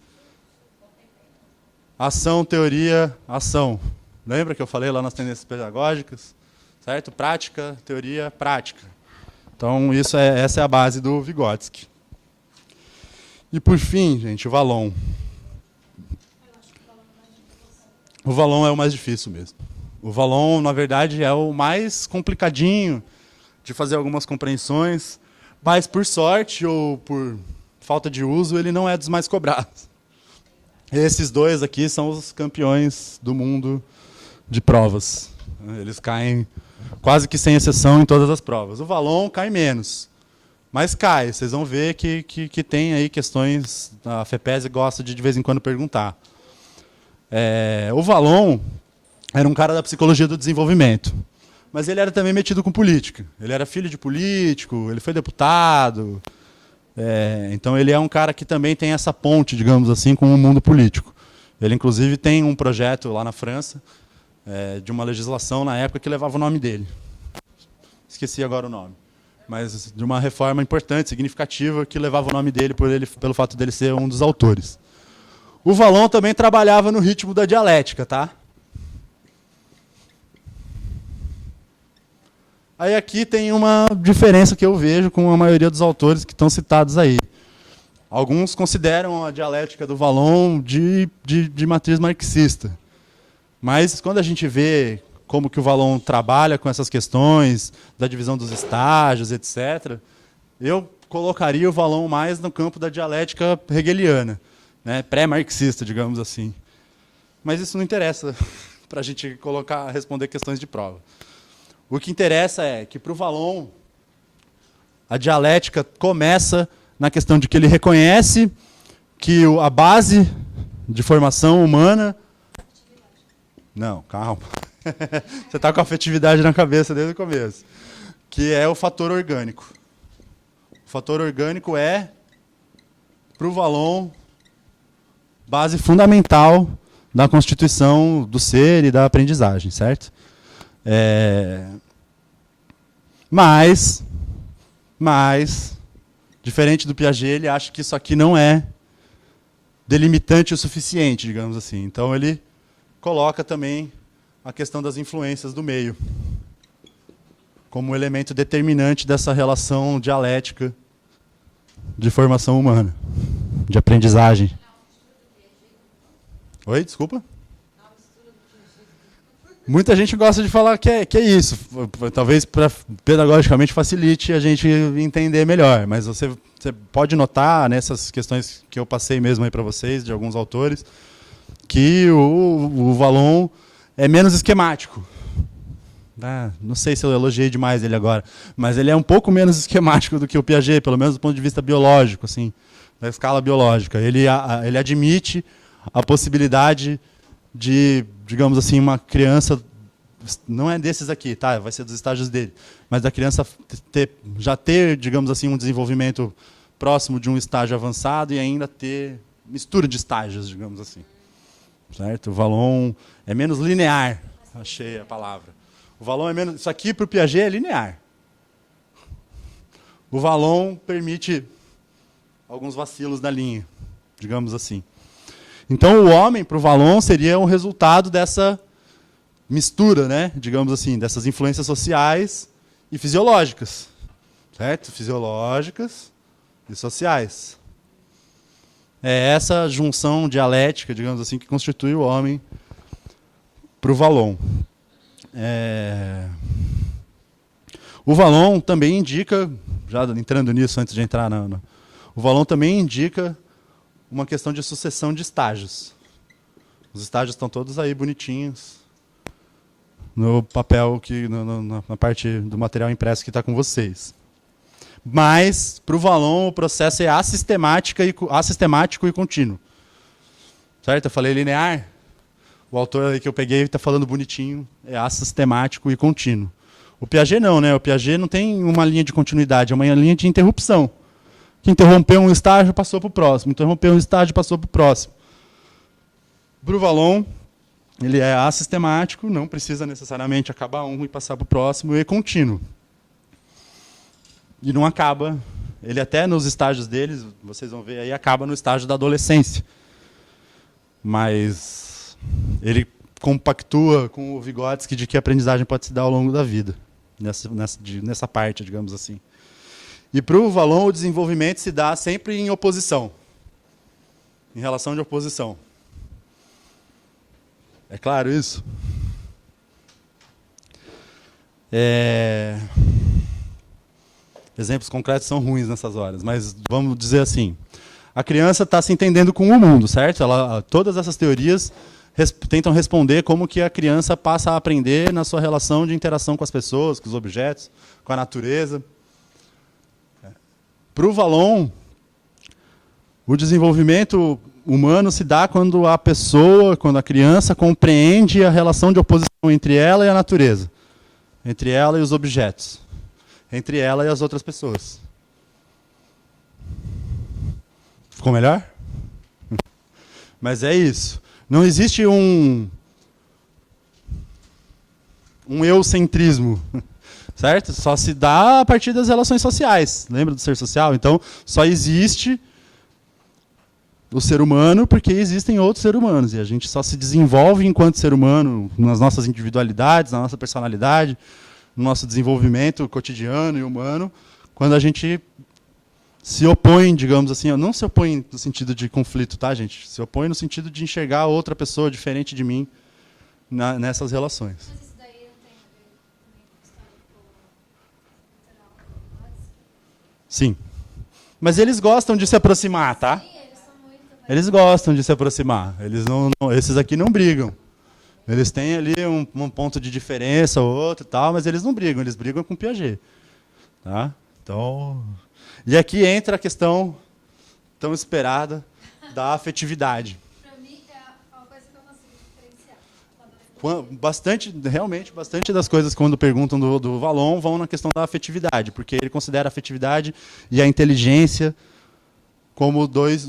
ação, teoria, ação. Lembra que eu falei lá nas tendências pedagógicas? Certo? Prática, teoria, prática. Então, essa é a base do Vygotsky. E, por fim, gente, o Vallon. O Vallon é o mais difícil mesmo. O Vallon, na verdade, é o mais complicadinho de fazer algumas compreensões, mas, por sorte ou por falta de uso, ele não é dos mais cobrados. Esses dois aqui são os campeões do mundo de provas. Eles caem quase que sem exceção em todas as provas. O Vallon cai menos, mas cai. Vocês vão ver que tem aí questões, a FEPESE gosta de vez em quando perguntar. O Vallon era um cara da psicologia do desenvolvimento, mas ele era também metido com política. Ele era filho de político, ele foi deputado. Então ele é um cara que também tem essa ponte, digamos assim, com o mundo político. Ele, inclusive, tem um projeto lá na França, de uma legislação na época que levava o nome dele. Esqueci agora o nome. Mas de uma reforma importante, significativa, que levava o nome dele pelo fato dele ser um dos autores. O Vallon também trabalhava no ritmo da dialética, tá? Aí aqui tem uma diferença que eu vejo com a maioria dos autores que estão citados aí, Alguns consideram a dialética do Vallon de matriz marxista. Mas quando a gente vê como que o Vallon trabalha com essas questões da divisão dos estágios, etc., eu colocaria o Vallon mais no campo da dialética hegeliana, né, pré-marxista, digamos assim. Mas isso não interessa para a gente responder questões de prova. O que interessa é que, para o Vallon, a dialética começa na questão de que ele reconhece que a base de formação humana... Não, calma. Você está com a afetividade na cabeça desde o começo. Que é o fator orgânico. O fator orgânico é, para o Vallon, base fundamental da constituição do ser e da aprendizagem, certo? Mas, diferente do Piaget, ele acha que isso aqui não é delimitante o suficiente, digamos assim. Então ele coloca também a questão das influências do meio como elemento determinante dessa relação dialética de formação humana, de aprendizagem. Oi, desculpa? Muita gente gosta de falar que é isso. Talvez pedagogicamente facilite a gente entender melhor. Mas você pode notar nessas questões que eu passei mesmo aí para vocês, de alguns autores, que o Vallon é menos esquemático. Não sei se eu elogiei demais ele agora, mas ele é um pouco menos esquemático do que o Piaget, pelo menos do ponto de vista biológico, assim, da escala biológica. Ele admite a possibilidade de, digamos assim, uma criança, não é desses aqui, tá? Vai ser dos estágios dele, mas da criança já ter, digamos assim, um desenvolvimento próximo de um estágio avançado e ainda ter mistura de estágios, digamos assim. Certo? O Vallon é menos linear, achei a palavra. O Vallon é menos... Isso aqui para o Piaget é linear. O Vallon permite alguns vacilos na linha, digamos assim. Então, o homem, para o Vallon, seria um resultado dessa mistura, né, digamos assim, dessas influências sociais e fisiológicas. Certo? Fisiológicas e sociais. É essa junção dialética, digamos assim, que constitui o homem para o Vallon. O Vallon também indica, já entrando nisso antes de entrar o Vallon também indica uma questão de sucessão de estágios. Os estágios estão todos aí bonitinhos no papel, na parte do material impresso que está com vocês. Mas, para o Vallon, o processo é assistemático e contínuo. Certo? Eu falei linear. O autor aí que eu peguei está falando bonitinho, é assistemático e contínuo. O Piaget não, né? O Piaget não tem uma linha de continuidade, é uma linha de interrupção. Que interrompeu um estágio, passou para o próximo. Interrompeu um estágio, passou para o próximo. Para o Vallon, ele é assistemático, não precisa necessariamente acabar um e passar para o próximo, e contínuo. E não acaba. Ele até nos estágios deles, vocês vão ver aí, acaba no estágio da adolescência. Mas ele compactua com o Vygotsky de que a aprendizagem pode se dar ao longo da vida. Nessa parte, digamos assim. E para o Vallon, o desenvolvimento se dá sempre em oposição. Em relação de oposição. É claro isso? Exemplos concretos são ruins nessas horas, mas vamos dizer assim. A criança está se entendendo com o mundo, certo? Todas essas teorias tentam responder como que a criança passa a aprender na sua relação de interação com as pessoas, com os objetos, com a natureza. Para o Vallon, o desenvolvimento humano se dá quando a criança compreende a relação de oposição entre ela e a natureza, entre ela e os objetos, entre ela e as outras pessoas. Ficou melhor? Mas é isso. Não existe um eucentrismo, certo? Só se dá a partir das relações sociais. Lembra do ser social? Então, só existe o ser humano porque existem outros seres humanos. E a gente só se desenvolve enquanto ser humano nas nossas individualidades, na nossa personalidade, no nosso desenvolvimento cotidiano e humano, quando a gente se opõem, digamos assim, não se opõem no sentido de conflito, tá, gente? Se opõem no sentido de enxergar outra pessoa diferente de mim nessas relações. Mas isso daí não tem a ver também com a história literal. Sim. Mas eles gostam de se aproximar, tá? Sim, eles são muito. Eles gostam de se aproximar. Eles esses aqui não brigam. Eles têm ali um ponto de diferença ou outro e tal, mas eles não brigam. Eles brigam com Piaget. Tá? Então, e aqui entra a questão tão esperada da afetividade. Para mim, é uma coisa que eu consigo diferenciar. Realmente, bastante das coisas, quando perguntam do Vallon, vão na questão da afetividade, porque ele considera a afetividade e a inteligência como os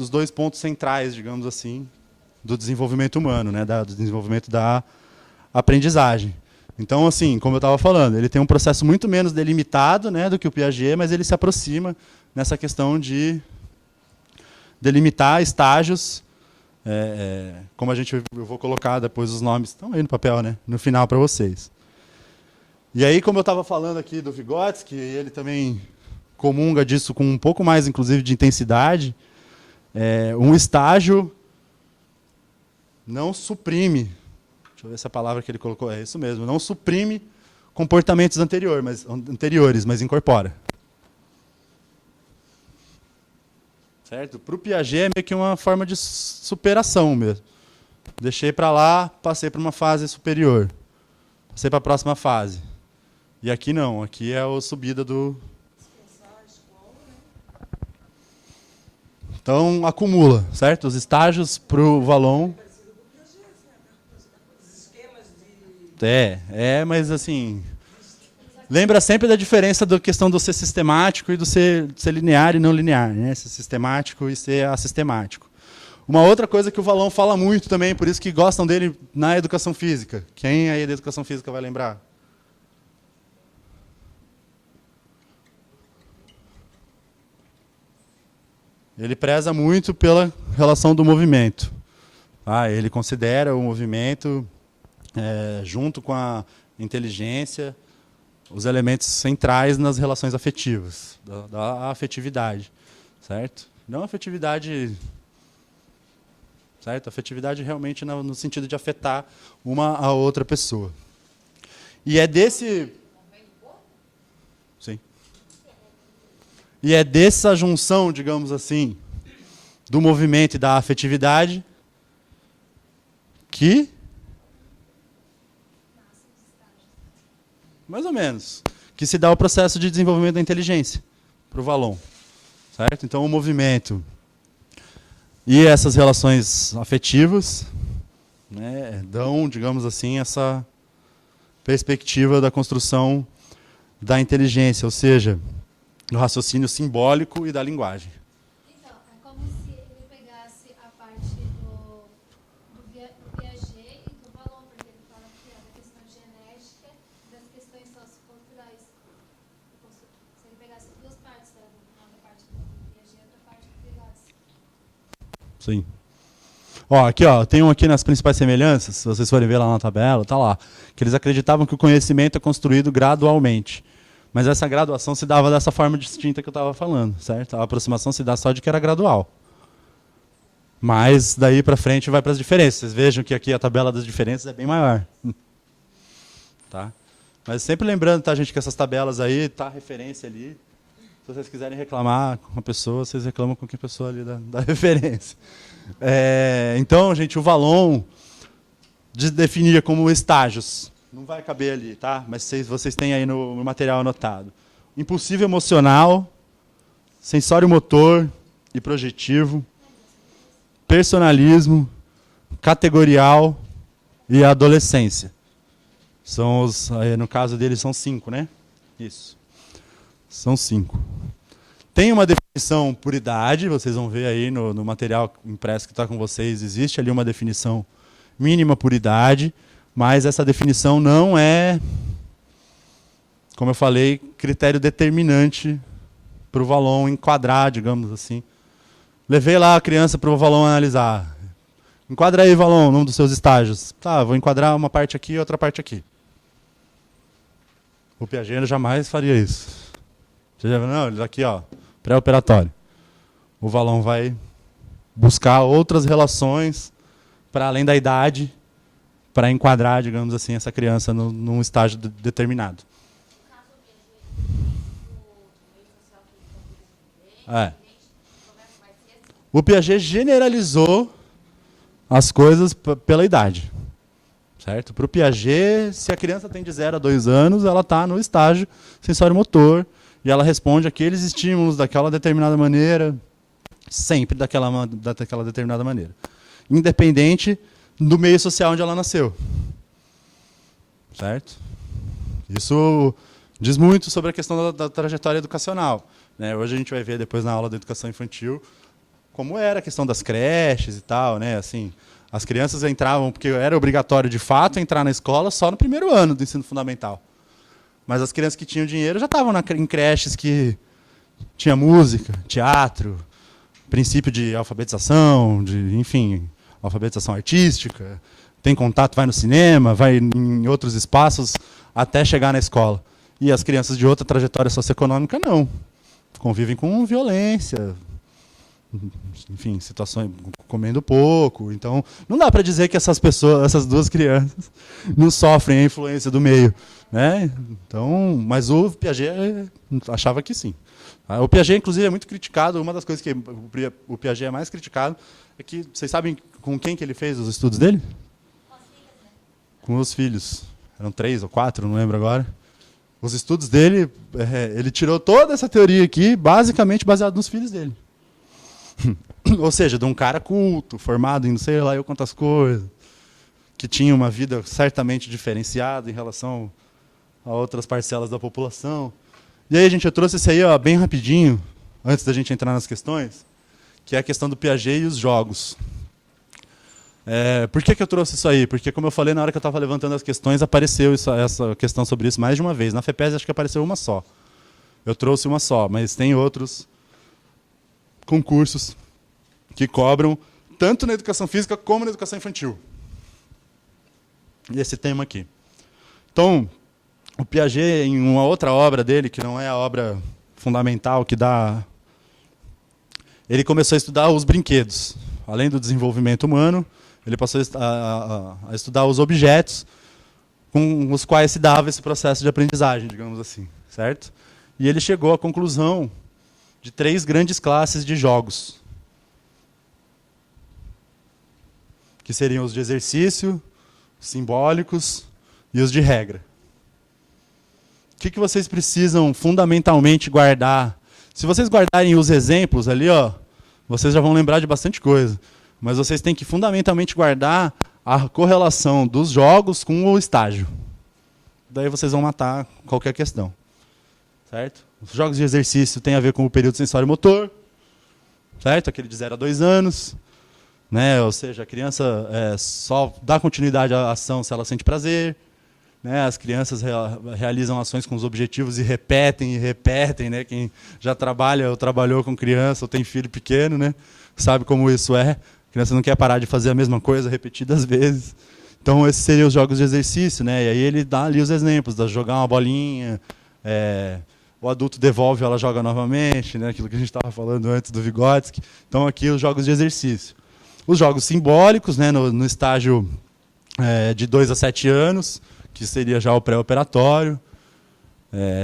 dois pontos centrais, digamos assim, do desenvolvimento humano, né, do desenvolvimento da aprendizagem. Então, assim, como eu estava falando, ele tem um processo muito menos delimitado, né, do que o Piaget, mas ele se aproxima nessa questão de delimitar estágios, como eu vou colocar depois os nomes, estão aí no papel, né, no final para vocês. E aí, como eu estava falando aqui do Vygotsky, ele também comunga disso com um pouco mais, inclusive, de intensidade, um estágio não suprime, deixa eu ver se a palavra que ele colocou é isso mesmo, não suprime comportamentos anteriores, mas incorpora. Certo? Para o Piaget é meio que uma forma de superação mesmo. Deixei para lá, passei para uma fase superior. Passei para a próxima fase. E aqui não, aqui é a subida do... Então, acumula, certo? Os estágios para o Vallon... Mas assim... Lembra sempre da diferença da questão do ser sistemático e do ser linear e não linear, né? Ser sistemático e ser assistemático. Uma outra coisa que o Vallon fala muito também, por isso que gostam dele na educação física. Quem aí da educação física vai lembrar? Ele preza muito pela relação do movimento. Ele considera o movimento, junto com a inteligência, os elementos centrais nas relações afetivas, da afetividade, certo? Não afetividade, certo? Afetividade realmente no sentido de afetar uma a outra pessoa. E é desse... Sim. E é dessa junção, digamos assim, do movimento e da afetividade que... Mais ou menos. Que se dá o processo de desenvolvimento da inteligência para o Vallon. Certo? Então, o movimento e essas relações afetivas, né, dão, digamos assim, essa perspectiva da construção da inteligência, ou seja, do raciocínio simbólico e da linguagem. Então, é como se ele pegasse a parte do Piaget e do Vallon, porque ele fala que é da questão genética e das questões socioculturais. Se ele pegasse duas partes, uma da parte do Piaget e outra parte do Vygotsky. Sim. Aqui, tem um aqui nas principais semelhanças, se vocês forem ver lá na tabela, tá lá, que eles acreditavam que o conhecimento é construído gradualmente. Mas essa graduação se dava dessa forma distinta que eu estava falando, certo? A aproximação se dá só de que era gradual. Mas daí para frente vai para as diferenças. Vocês vejam que aqui a tabela das diferenças é bem maior. Tá? Mas sempre lembrando, tá, gente, que essas tabelas aí, tá a referência ali. Se vocês quiserem reclamar com a pessoa, vocês reclamam com a pessoa ali da referência. Então, gente, o Vallon definia como estágios. Não vai caber ali, tá? Mas vocês têm aí no material anotado. Impulsivo emocional, sensório motor e projetivo, personalismo, categorial e adolescência. No caso deles são 5, né? Isso. São 5. Tem uma definição por idade, vocês vão ver aí no material impresso que está com vocês, existe ali uma definição mínima por idade, mas essa definição não é, como eu falei, critério determinante para o Vallon enquadrar, digamos assim. Levei lá a criança para o Vallon analisar. Enquadra aí, Vallon, o nome dos seus estágios. Tá, vou enquadrar uma parte aqui e outra parte aqui. O Piaget jamais faria isso. Não, ele aqui, pré-operatório. o Valon vai buscar outras relações para além da idade, para enquadrar, digamos assim, essa criança num estágio determinado. É. O Piaget generalizou as coisas pela idade. Certo? Para o Piaget, se a criança tem de 0 a 2 anos, ela está no estágio sensório-motor e ela responde àqueles estímulos daquela determinada maneira, sempre daquela determinada maneira. Independente do meio social onde ela nasceu. Certo? Isso diz muito sobre a questão da trajetória educacional. Né? Hoje a gente vai ver depois na aula da educação infantil como era a questão das creches e tal, né? Assim, as crianças entravam, porque era obrigatório de fato entrar na escola só no primeiro ano do ensino fundamental. Mas as crianças que tinham dinheiro já estavam em creches que tinha música, teatro, princípio de alfabetização, enfim, alfabetização artística, tem contato, vai no cinema, vai em outros espaços até chegar na escola. E as crianças de outra trajetória socioeconômica não. Convivem com violência, enfim, situações comendo pouco. Então, não dá para dizer que essas duas crianças não sofrem a influência do meio, né? Então, mas o Piaget achava que sim. O Piaget, inclusive, é muito criticado. Uma das coisas que o Piaget é mais criticado é que, vocês sabem com quem que ele fez os estudos dele? Com os filhos. Eram 3 ou 4, não lembro agora. Os estudos dele, ele tirou toda essa teoria aqui, basicamente baseado nos filhos dele. Ou seja, de um cara culto, formado em não sei lá eu quantas coisas, que tinha uma vida certamente diferenciada em relação a outras parcelas da população. E aí, gente, eu trouxe esse aí bem rapidinho, antes da gente entrar nas questões, que é a questão do Piaget e os jogos. Por que eu trouxe isso aí? Porque, como eu falei, na hora que eu estava levantando as questões, apareceu essa questão sobre isso mais de uma vez. Na FEPES, acho que apareceu uma só. Eu trouxe uma só, mas tem outros concursos que cobram tanto na educação física como na educação infantil. E esse tema aqui. Então, o Piaget, em uma outra obra dele, que não é a obra fundamental que dá... Ele começou a estudar os brinquedos. Além do desenvolvimento humano, ele passou a estudar os objetos com os quais se dava esse processo de aprendizagem, digamos assim, certo? E ele chegou à conclusão de 3 grandes classes de jogos, que seriam os de exercício, os simbólicos e os de regra. O que vocês precisam fundamentalmente guardar? Se vocês guardarem os exemplos ali, vocês já vão lembrar de bastante coisa. Mas vocês têm que fundamentalmente guardar a correlação dos jogos com o estágio. Daí vocês vão matar qualquer questão. Certo? Os jogos de exercício têm a ver com o período sensório-motor, certo? Aquele de 0 a 2 anos. Né? Ou seja, a criança só dá continuidade à ação se ela sente prazer. Né? As crianças realizam ações com os objetivos e repetem. Né? Quem já trabalha ou trabalhou com criança ou tem filho pequeno, né? Sabe como isso é. A criança não quer parar de fazer a mesma coisa repetidas vezes. Então, esses seriam os jogos de exercício. Né? E aí ele dá ali os exemplos, de jogar uma bolinha, o adulto devolve, ela joga novamente, né? Aquilo que a gente estava falando antes do Vygotsky. Então, aqui os jogos de exercício. Os jogos simbólicos, né? no estágio de 2 a 7 anos, que seria já o pré-operatório.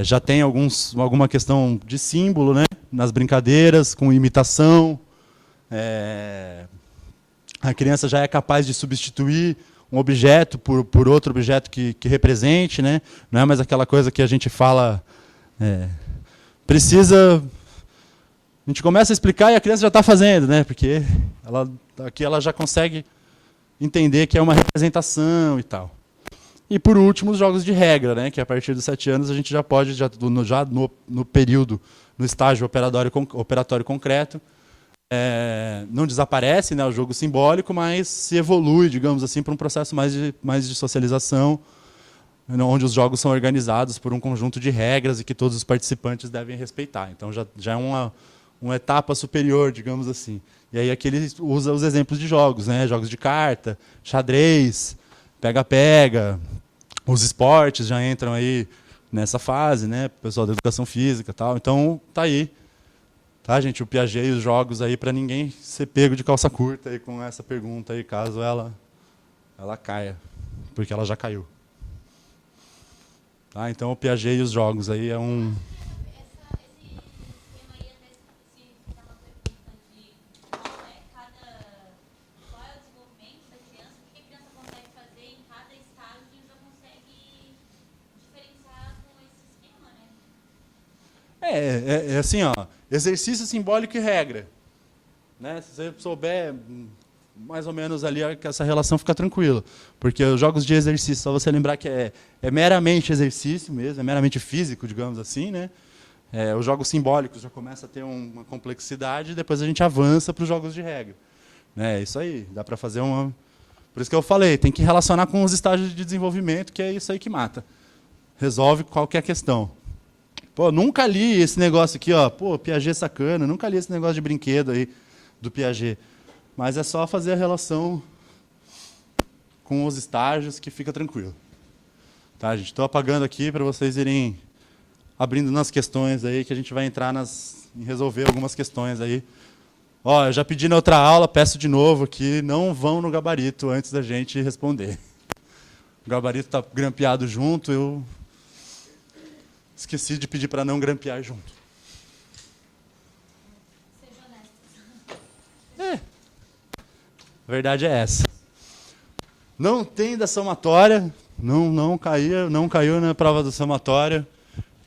Já tem alguma questão de símbolo, né? Nas brincadeiras, com imitação. A criança já é capaz de substituir um objeto por outro objeto que represente, né? Não é mais aquela coisa que a gente fala... precisa... A gente começa a explicar e a criança já está fazendo, né? Porque aqui ela já consegue entender que é uma representação e tal. E, por último, os jogos de regra, né? Que a partir dos 7 anos a gente já pode, no período, no estágio operatório concreto, não desaparece, né, o jogo simbólico, mas se evolui, digamos assim, para um processo mais de socialização, onde os jogos são organizados por um conjunto de regras e que todos os participantes devem respeitar. Então já é uma etapa superior, digamos assim. E aí aqui ele usa os exemplos de jogos, né? Jogos de carta, xadrez, pega-pega, os esportes já entram aí nessa fase, né? Pessoal da educação física e tal. Então, tá aí Tá, gente? O Piaget e os jogos aí, para ninguém ser pego de calça curta aí com essa pergunta aí, caso ela caia, porque ela já caiu. Tá? Então o Piaget e os jogos aí é um... Esse esquema aí, até se fizer uma pergunta de qual é o desenvolvimento da criança, o que a criança consegue fazer em cada estágio, já consegue diferenciar com esse esquema, né? É assim, ó, exercício simbólico e regra. Né? Se você souber mais ou menos ali, que essa relação fica tranquila. Porque os jogos de exercício, só você lembrar que é meramente exercício mesmo, é meramente físico, digamos assim, né? Os jogos simbólicos já começam a ter uma complexidade e depois a gente avança para os jogos de regra. É isso aí, dá para fazer uma... Por isso que eu falei, tem que relacionar com os estágios de desenvolvimento, que é isso aí que mata. Resolve qualquer questão. Pô, nunca li esse negócio aqui, ó. Pô, Piaget sacana, nunca li esse negócio de brinquedo aí do Piaget. Mas é só fazer a relação com os estágios que fica tranquilo. Tá, gente? Estou apagando aqui para vocês irem abrindo nas questões aí, que a gente vai entrar em resolver algumas questões aí. Ó, eu já pedi na outra aula, peço de novo aqui, não vão no gabarito antes da gente responder. O gabarito está grampeado junto, eu esqueci de pedir para não grampear junto. Seja honesto. A verdade é essa. Não tem da somatória, não caiu na prova da somatória.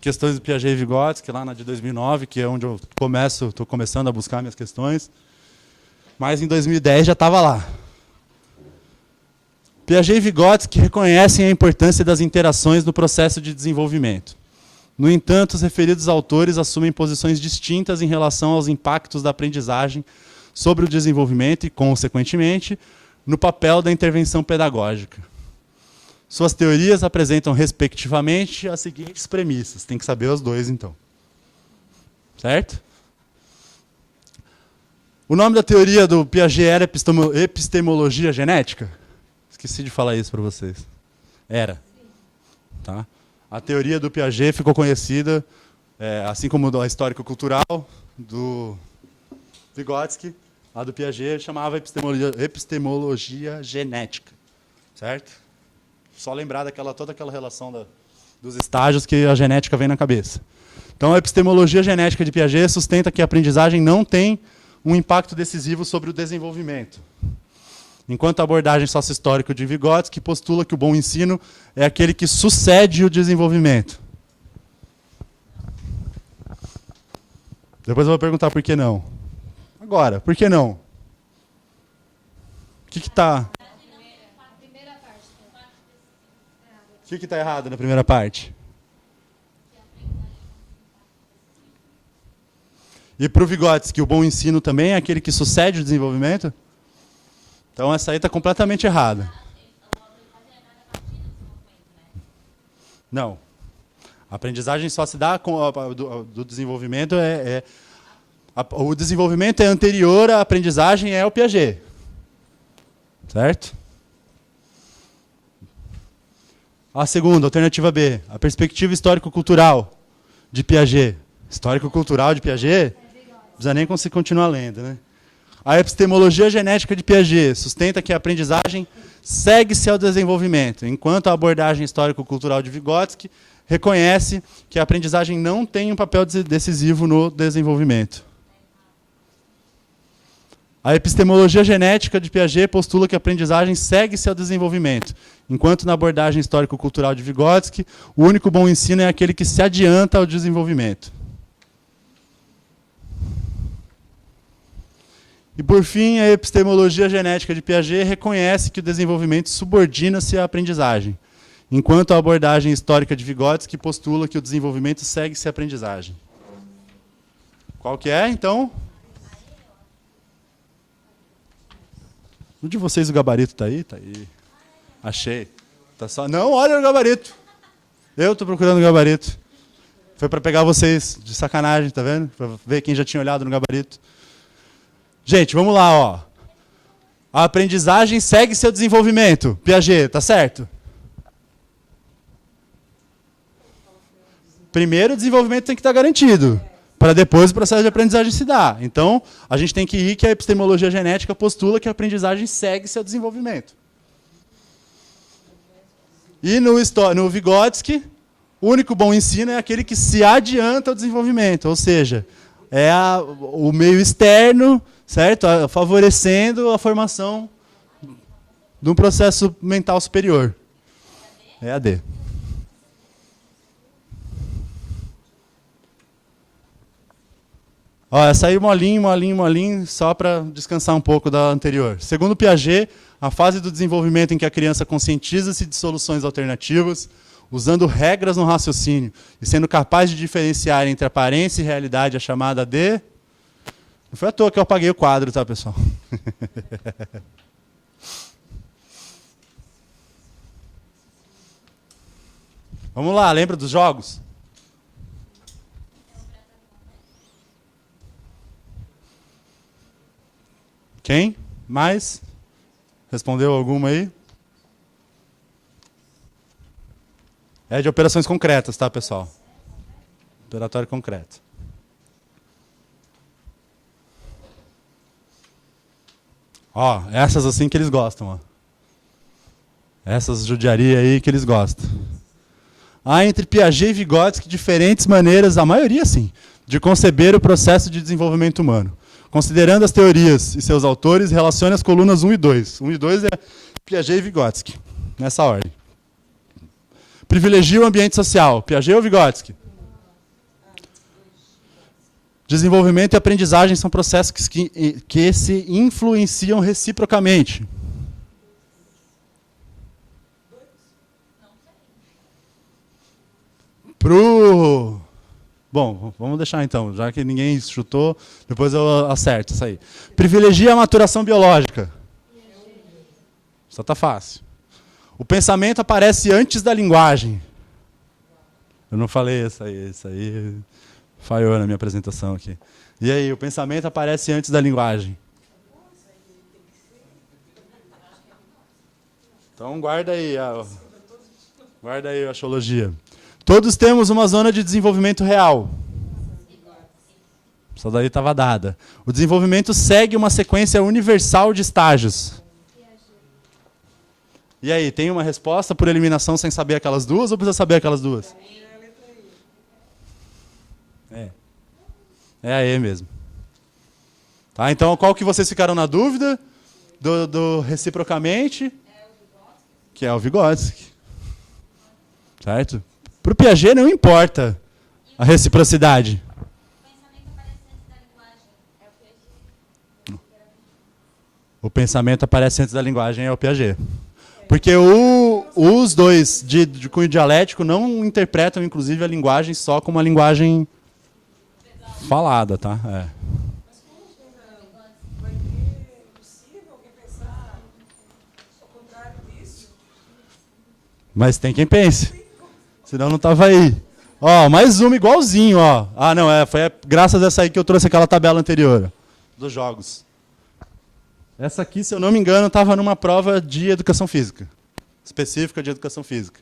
Questões do Piaget e Vygotsky, lá na de 2009, que é onde eu estou começando a buscar minhas questões. Mas em 2010 já estava lá. Piaget e Vygotsky reconhecem a importância das interações no processo de desenvolvimento. No entanto, os referidos autores assumem posições distintas em relação aos impactos da aprendizagem sobre o desenvolvimento e, consequentemente, no papel da intervenção pedagógica. Suas teorias apresentam, respectivamente, as seguintes premissas. Tem que saber os dois, então. Certo? O nome da teoria do Piaget era epistemologia genética? Esqueci de falar isso para vocês. Era. Tá? A teoria do Piaget ficou conhecida, assim como a histórico-cultural do Vygotsky, a do Piaget chamava epistemologia genética. Certo? Só lembrar toda aquela relação dos estágios que a genética vem na cabeça. Então, a epistemologia genética de Piaget sustenta que a aprendizagem não tem um impacto decisivo sobre o desenvolvimento. Enquanto a abordagem sócio-histórica de Vygotsky postula que o bom ensino é aquele que sucede o desenvolvimento. Depois eu vou perguntar por que não. Agora, por que não? O que está... O que está errado na primeira parte? E para o Vygotsky, o bom ensino também é aquele que sucede o desenvolvimento? Então essa aí está completamente errada. Não. A aprendizagem só se dá com do desenvolvimento. O desenvolvimento é anterior à aprendizagem, é o Piaget. Certo? A segunda, alternativa B, a perspectiva histórico-cultural de Piaget. Histórico-cultural de Piaget? Não precisa nem continuar lendo, né? A epistemologia genética de Piaget sustenta que a aprendizagem segue-se ao desenvolvimento, enquanto a abordagem histórico-cultural de Vygotsky reconhece que a aprendizagem não tem um papel decisivo no desenvolvimento. A epistemologia genética de Piaget postula que a aprendizagem segue-se ao desenvolvimento, enquanto na abordagem histórico-cultural de Vygotsky, o único bom ensino é aquele que se adianta ao desenvolvimento. E, por fim, a epistemologia genética de Piaget reconhece que o desenvolvimento subordina-se à aprendizagem, enquanto a abordagem histórica de Vygotsky postula que o desenvolvimento segue-se à aprendizagem. Qual que é, então? Um de vocês o gabarito está aí? Está aí. Achei. Tá só... Não, olha o gabarito. Eu estou procurando o gabarito. Foi para pegar vocês de sacanagem, tá vendo? Para ver quem já tinha olhado no gabarito. Gente, vamos lá, ó. A aprendizagem segue seu desenvolvimento. Piaget, tá certo? Primeiro, o desenvolvimento tem que estar garantido. para depois o processo de aprendizagem se dar. Então, a gente tem que ir que a epistemologia genética postula que a aprendizagem segue seu desenvolvimento. E no Vygotsky, o único bom ensino é aquele que se adianta ao desenvolvimento, ou seja, é o meio externo, certo? Favorecendo a formação de um processo mental superior. É EAD. Ó, essa aí molinho, só para descansar um pouco da anterior. Segundo Piaget, a fase do desenvolvimento em que a criança conscientiza-se de soluções alternativas, usando regras no raciocínio e sendo capaz de diferenciar entre aparência e realidade, a chamada de... Não foi à toa que eu apaguei o quadro, tá, pessoal? Vamos lá, lembra dos jogos? Quem? Mais? Respondeu alguma aí? É de operações concretas, tá, pessoal? Operatório concreto. Ó, essas assim que eles gostam, ó. Essas judiaria aí que eles gostam. Há entre Piaget e Vygotsky diferentes maneiras, a maioria sim, de conceber o processo de desenvolvimento humano. Considerando as teorias e seus autores, relacione as colunas 1 e 2. 1 e 2 é Piaget e Vygotsky, nessa ordem. Privilegia o ambiente social. Piaget ou Vygotsky? Desenvolvimento e aprendizagem são processos que se influenciam reciprocamente. Bom, vamos deixar então, já que ninguém chutou, depois eu acerto isso aí. Privilegia a maturação biológica. Só está fácil. O pensamento aparece antes da linguagem. Eu não falei isso aí falhou na minha apresentação aqui. E aí, o pensamento aparece antes da linguagem. Então guarda aí a axiologia. Todos temos uma zona de desenvolvimento real. Essa daí estava dada. O desenvolvimento segue uma sequência universal de estágios. E aí, tem uma resposta por eliminação sem saber aquelas duas ou precisa saber aquelas duas? É a E mesmo. Tá, então, qual que vocês ficaram na dúvida? Do reciprocamente? Que é o Vygotsky. Certo? Para o Piaget não importa a reciprocidade. O pensamento aparece antes da linguagem é o Piaget. Porque os dois de cunho dialético não interpretam, inclusive, a linguagem só como uma linguagem falada, tá? É. Mas como vai ter impossível alguém pensar ao contrário disso? Mas tem quem pense. Senão não estava aí. Ó, mais uma igualzinho, ó. Ah, não, foi graças a essa aí que eu trouxe aquela tabela anterior dos jogos. Essa aqui, se eu não me engano, estava numa prova de educação física. Específica de educação física.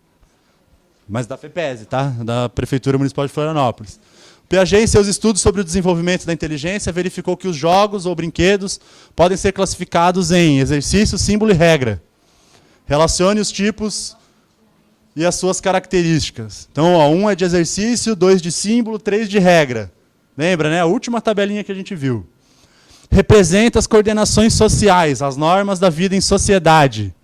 Mas da FEPESE, tá? Da Prefeitura Municipal de Florianópolis. Piaget, em seus estudos sobre o desenvolvimento da inteligência, verificou que os jogos ou brinquedos podem ser classificados em exercício, símbolo e regra. Relacione os tipos e as suas características. Então, ó, 1 é de exercício, 2 de símbolo, 3 de regra. Lembra, né? A última tabelinha que a gente viu. Representa as coordenações sociais, as normas da vida em sociedade.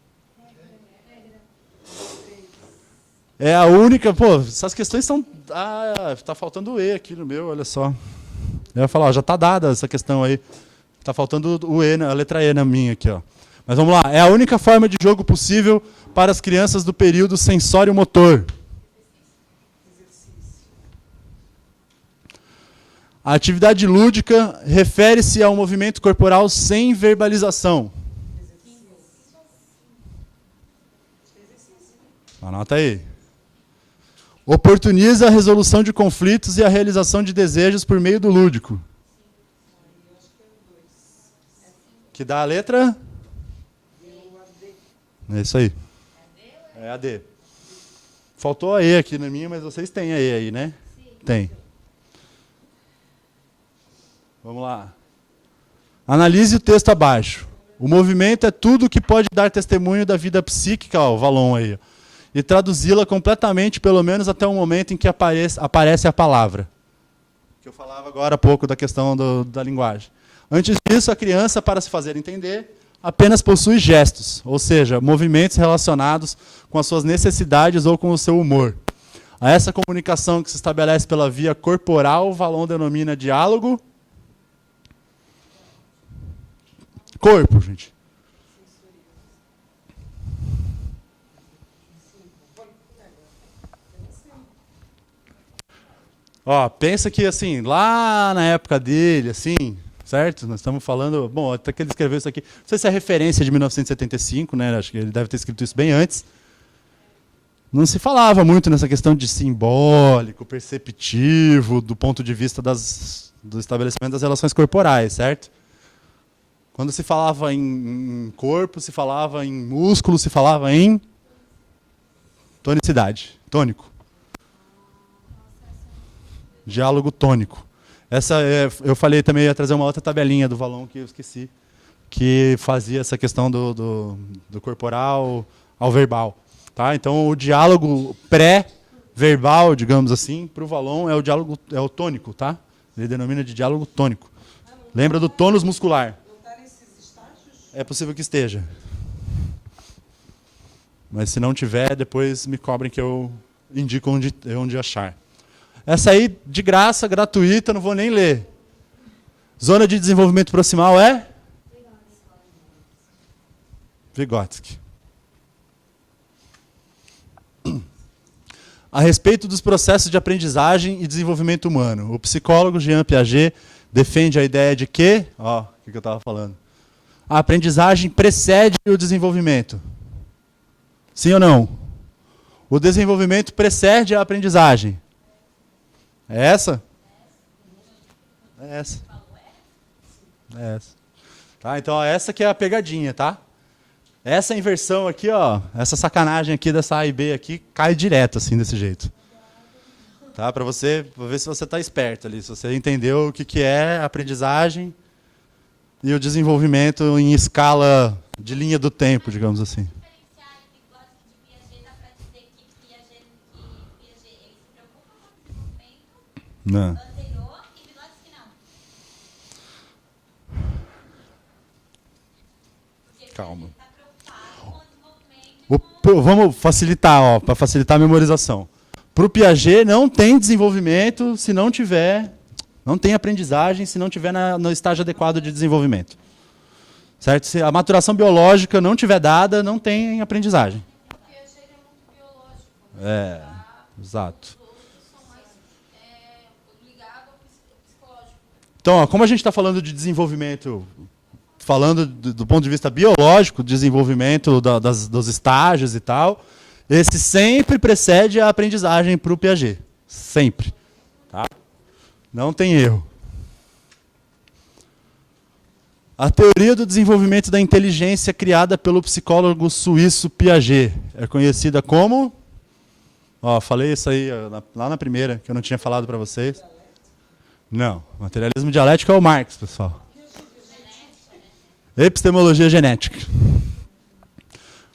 É a única... Pô, essas questões são... Ah, está faltando o E aqui no meu, olha só. Eu ia falar, ó, já está dada essa questão aí. Está faltando o E, a letra E na minha aqui, ó. Mas vamos lá. É a única forma de jogo possível para as crianças do período sensório-motor. A atividade lúdica refere-se ao movimento corporal sem verbalização. Anota aí. Oportuniza a resolução de conflitos e a realização de desejos por meio do lúdico. Que dá a letra? É isso aí. É a D. Faltou a E aqui na minha, mas vocês têm a E aí, né? Sim. Tem. Vamos lá. Analise o texto abaixo. O movimento é tudo que pode dar testemunho da vida psíquica, ó, o Vallon aí, ó, e traduzi-la completamente, pelo menos até o momento em que aparece a palavra. Que eu falava agora há pouco da questão da linguagem. Antes disso, a criança, para se fazer entender, apenas possui gestos, ou seja, movimentos relacionados com as suas necessidades ou com o seu humor. A essa comunicação que se estabelece pela via corporal, Vallon denomina diálogo. Corpo, gente. Ó, pensa que assim, lá na época dele, assim, certo? Nós estamos falando, bom, até que ele escreveu isso aqui, não sei se é referência de 1975, né? Acho que ele deve ter escrito isso bem antes. Não se falava muito nessa questão de simbólico, perceptivo, do ponto de vista do estabelecimento das relações corporais, certo? Quando se falava em corpo, se falava em músculo, se falava em tonicidade, tônico. Diálogo tônico. Eu falei também, ia trazer uma outra tabelinha do Vallon que eu esqueci, que fazia essa questão do corporal ao verbal. Tá? Então, o diálogo pré-verbal, digamos assim, para o Vallon é o tônico. Tá? Ele denomina de diálogo tônico. Lembra do tônus muscular? É possível que esteja. Mas se não tiver, depois me cobrem que eu indico onde achar. Essa aí, de graça, gratuita, não vou nem ler. Zona de desenvolvimento proximal é? Vygotsky. A respeito dos processos de aprendizagem e desenvolvimento humano, o psicólogo Jean Piaget defende a ideia de que, ó, o que eu estava falando? A aprendizagem precede o desenvolvimento. Sim ou não? O desenvolvimento precede a aprendizagem. É essa? É essa. É essa. Tá, então, ó, essa que é a pegadinha, tá? Essa inversão aqui, ó, essa sacanagem aqui dessa A e B aqui, cai direto, assim, desse jeito. Tá? Para ver se você está esperto ali, se você entendeu o que é a aprendizagem e o desenvolvimento em escala de linha do tempo, digamos assim. Diferenciar Vygotsky de Piaget, dá para dizer que Piaget ele se preocupa com o desenvolvimento Não. anterior e Vygotsky não. Porque Calma. Piaget está preocupado com o desenvolvimento. Vamos facilitar, ó, para facilitar a memorização. Para o Piaget, não tem desenvolvimento se não tiver... Não tem aprendizagem se não tiver no estágio adequado de desenvolvimento. Certo? Se a maturação biológica não tiver dada, não tem aprendizagem. O Piaget é muito biológico. É, exato. Todos são mais ligados ao psicológico. Então, ó, como a gente está falando de desenvolvimento, falando do ponto de vista biológico, desenvolvimento dos estágios e tal, esse sempre precede a aprendizagem para o Piaget. Sempre. Tá? Não tem erro. A teoria do desenvolvimento da inteligência criada pelo psicólogo suíço Piaget é conhecida como... Ó, falei isso aí lá na primeira, que eu não tinha falado para vocês. Não, materialismo dialético é o Marx, pessoal. Epistemologia genética.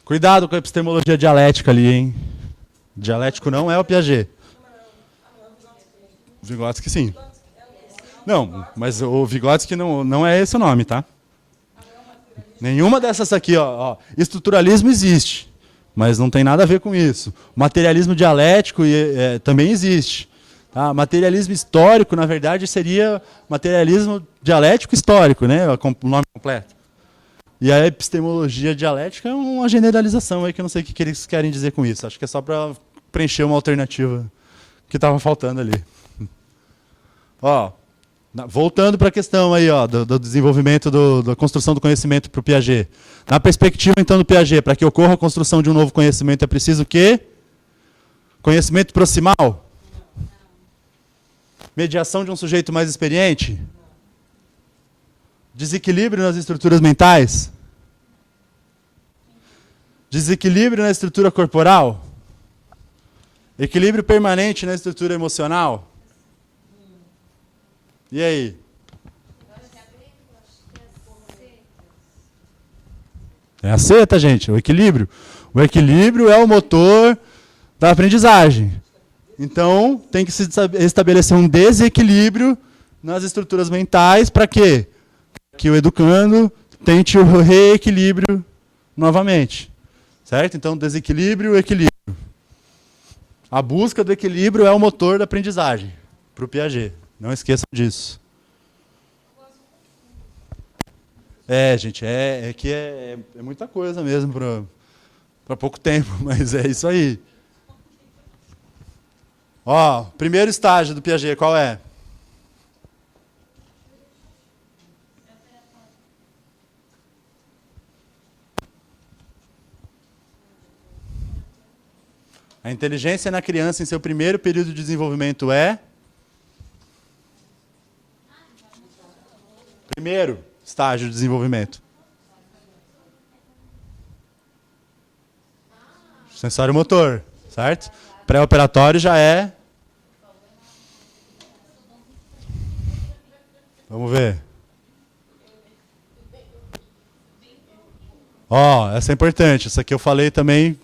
Cuidado com a epistemologia dialética ali, hein? Dialético não é o Piaget. Vygotsky sim. Não, mas o Vygotsky não é esse o nome, tá? Nenhuma dessas aqui, ó. Estruturalismo existe, mas não tem nada a ver com isso. Materialismo dialético também existe. Tá? Materialismo histórico, na verdade, seria materialismo dialético histórico, né? O nome completo. E a epistemologia dialética é uma generalização aí que eu não sei o que eles querem dizer com isso. Acho que é só para preencher uma alternativa que estava faltando ali. Ó, voltando para a questão aí, ó, do desenvolvimento, da construção do conhecimento para o Piaget. Na perspectiva, então, do Piaget, para que ocorra a construção de um novo conhecimento, é preciso o quê? Conhecimento proximal? Mediação de um sujeito mais experiente? Desequilíbrio nas estruturas mentais? Desequilíbrio na estrutura corporal? Equilíbrio permanente na estrutura emocional? E aí? É a C, tá, gente? O equilíbrio. O equilíbrio é o motor da aprendizagem. Então, tem que se estabelecer um desequilíbrio nas estruturas mentais para quê? Que o educando tente o reequilíbrio novamente. Certo? Então, desequilíbrio e equilíbrio. A busca do equilíbrio é o motor da aprendizagem para o Piaget. Não esqueçam disso. Gente, é muita coisa mesmo para pouco tempo, mas é isso aí. Ó, primeiro estágio do Piaget, qual é? A inteligência na criança em seu primeiro período de desenvolvimento é? Primeiro estágio de desenvolvimento. Sensório motor, certo? Pré-operatório já é? Vamos ver. Ó, essa é importante. Essa aqui eu falei também,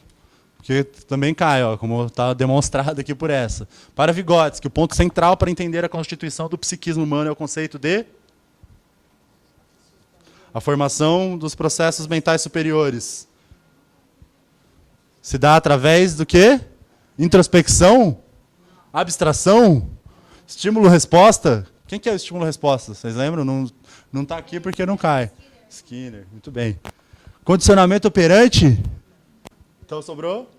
que também cai, ó, como está demonstrado aqui por essa. Para Vygotsky, o ponto central para entender a constituição do psiquismo humano é o conceito de? A formação dos processos mentais superiores. Se dá através do quê? Introspecção? Abstração? Estímulo-resposta? Quem que é o estímulo-resposta? Vocês lembram? Não está aqui porque não cai. Skinner, muito bem. Condicionamento operante? Então sobrou?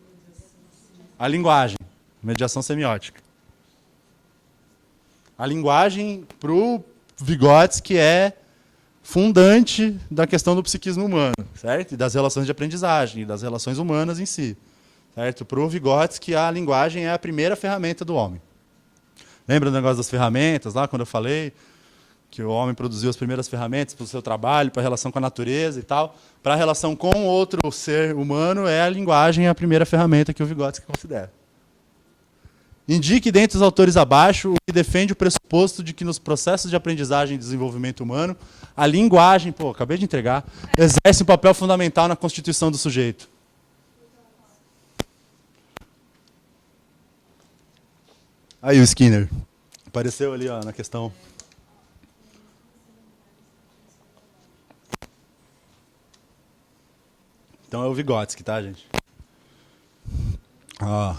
A linguagem. Mediação semiótica. A linguagem para o Vygotsky é fundante da questão do psiquismo humano, certo? E das relações de aprendizagem, e das relações humanas em si. Certo? Para o Vygotsky, a linguagem é a primeira ferramenta do homem. Lembra do negócio das ferramentas, lá quando eu falei que o homem produziu as primeiras ferramentas para o seu trabalho, para a relação com a natureza e tal? Para a relação com outro ser humano, é a linguagem a primeira ferramenta que o Vygotsky considera. Indique dentre os autores abaixo o que defende o pressuposto de que nos processos de aprendizagem e desenvolvimento humano, a linguagem, acabei de entregar, exerce um papel fundamental na constituição do sujeito. Aí o Skinner. Apareceu ali, ó, na questão. Então é o Vygotsky, tá, gente? Ó.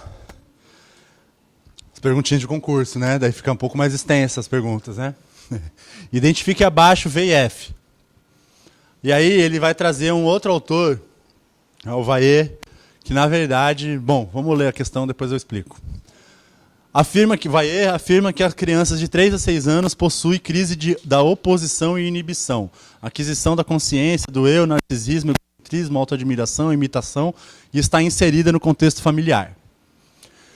As perguntinhas de concurso, né? Daí fica um pouco mais extensas as perguntas, né? Identifique abaixo V e F. E aí ele vai trazer um outro autor, o Vallée, que na verdade... Bom, vamos ler a questão, depois eu explico. Vallée afirma que as crianças de 3 a 6 anos possuem crise da oposição e inibição, aquisição da consciência, do eu, narcisismo, egocentrismo, autoadmiração, imitação, e está inserida no contexto familiar.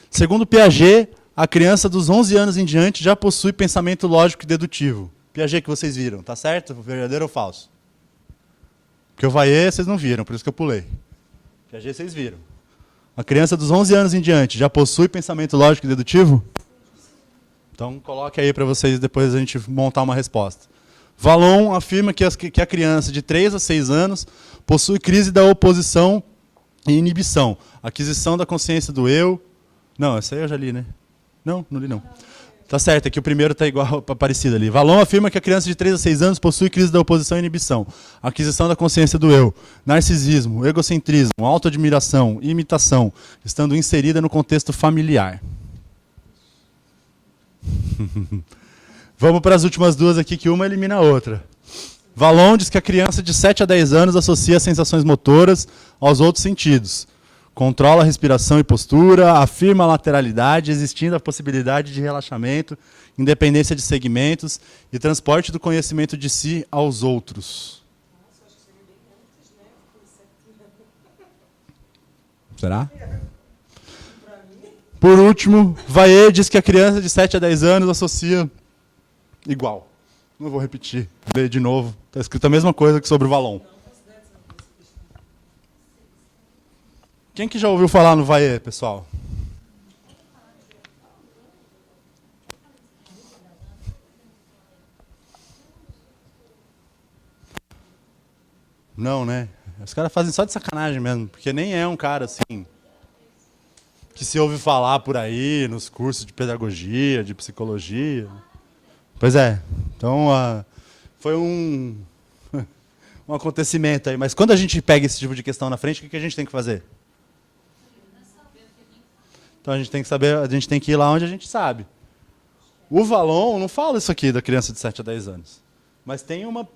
Segundo Piaget, a criança dos 11 anos em diante já possui pensamento lógico e dedutivo. Piaget que vocês viram, tá certo? Verdadeiro ou falso? Porque o Vallée vocês não viram, por isso que eu pulei. Piaget vocês viram. A criança dos 11 anos em diante já possui pensamento lógico e dedutivo? Então coloque aí para vocês depois a gente montar uma resposta. Vallon afirma que a criança de 3 a 6 anos possui crise da oposição e inibição, aquisição da consciência do eu. Não, essa aí eu já li, né? Não li não. Tá certo, é que o primeiro está igual, parecido ali. Vallon afirma que a criança de 3 a 6 anos possui crise da oposição e inibição, aquisição da consciência do eu, narcisismo, egocentrismo, autoadmiração, imitação, estando inserida no contexto familiar. Vamos para as últimas duas aqui, que uma elimina a outra. Vallon diz que a criança de 7 a 10 anos associa sensações motoras aos outros sentidos. Controla a respiração e postura, afirma a lateralidade, existindo a possibilidade de relaxamento, independência de segmentos e transporte do conhecimento de si aos outros. Será? Por último, Vallée diz que a criança de 7 a 10 anos associa igual. Não vou repetir, ler de novo. Está escrito a mesma coisa que sobre o Vallon. Quem que já ouviu falar no Vallée, pessoal? Não, né? Os caras fazem só de sacanagem mesmo, porque nem é um cara assim que se ouve falar por aí nos cursos de pedagogia, de psicologia. Pois é. Então, foi um acontecimento aí. Mas quando a gente pega esse tipo de questão na frente, o que a gente tem que fazer? Então a gente tem que saber, a gente tem que ir lá onde a gente sabe. O Valon não fala isso aqui da criança de 7 a 10 anos. Mas tem uma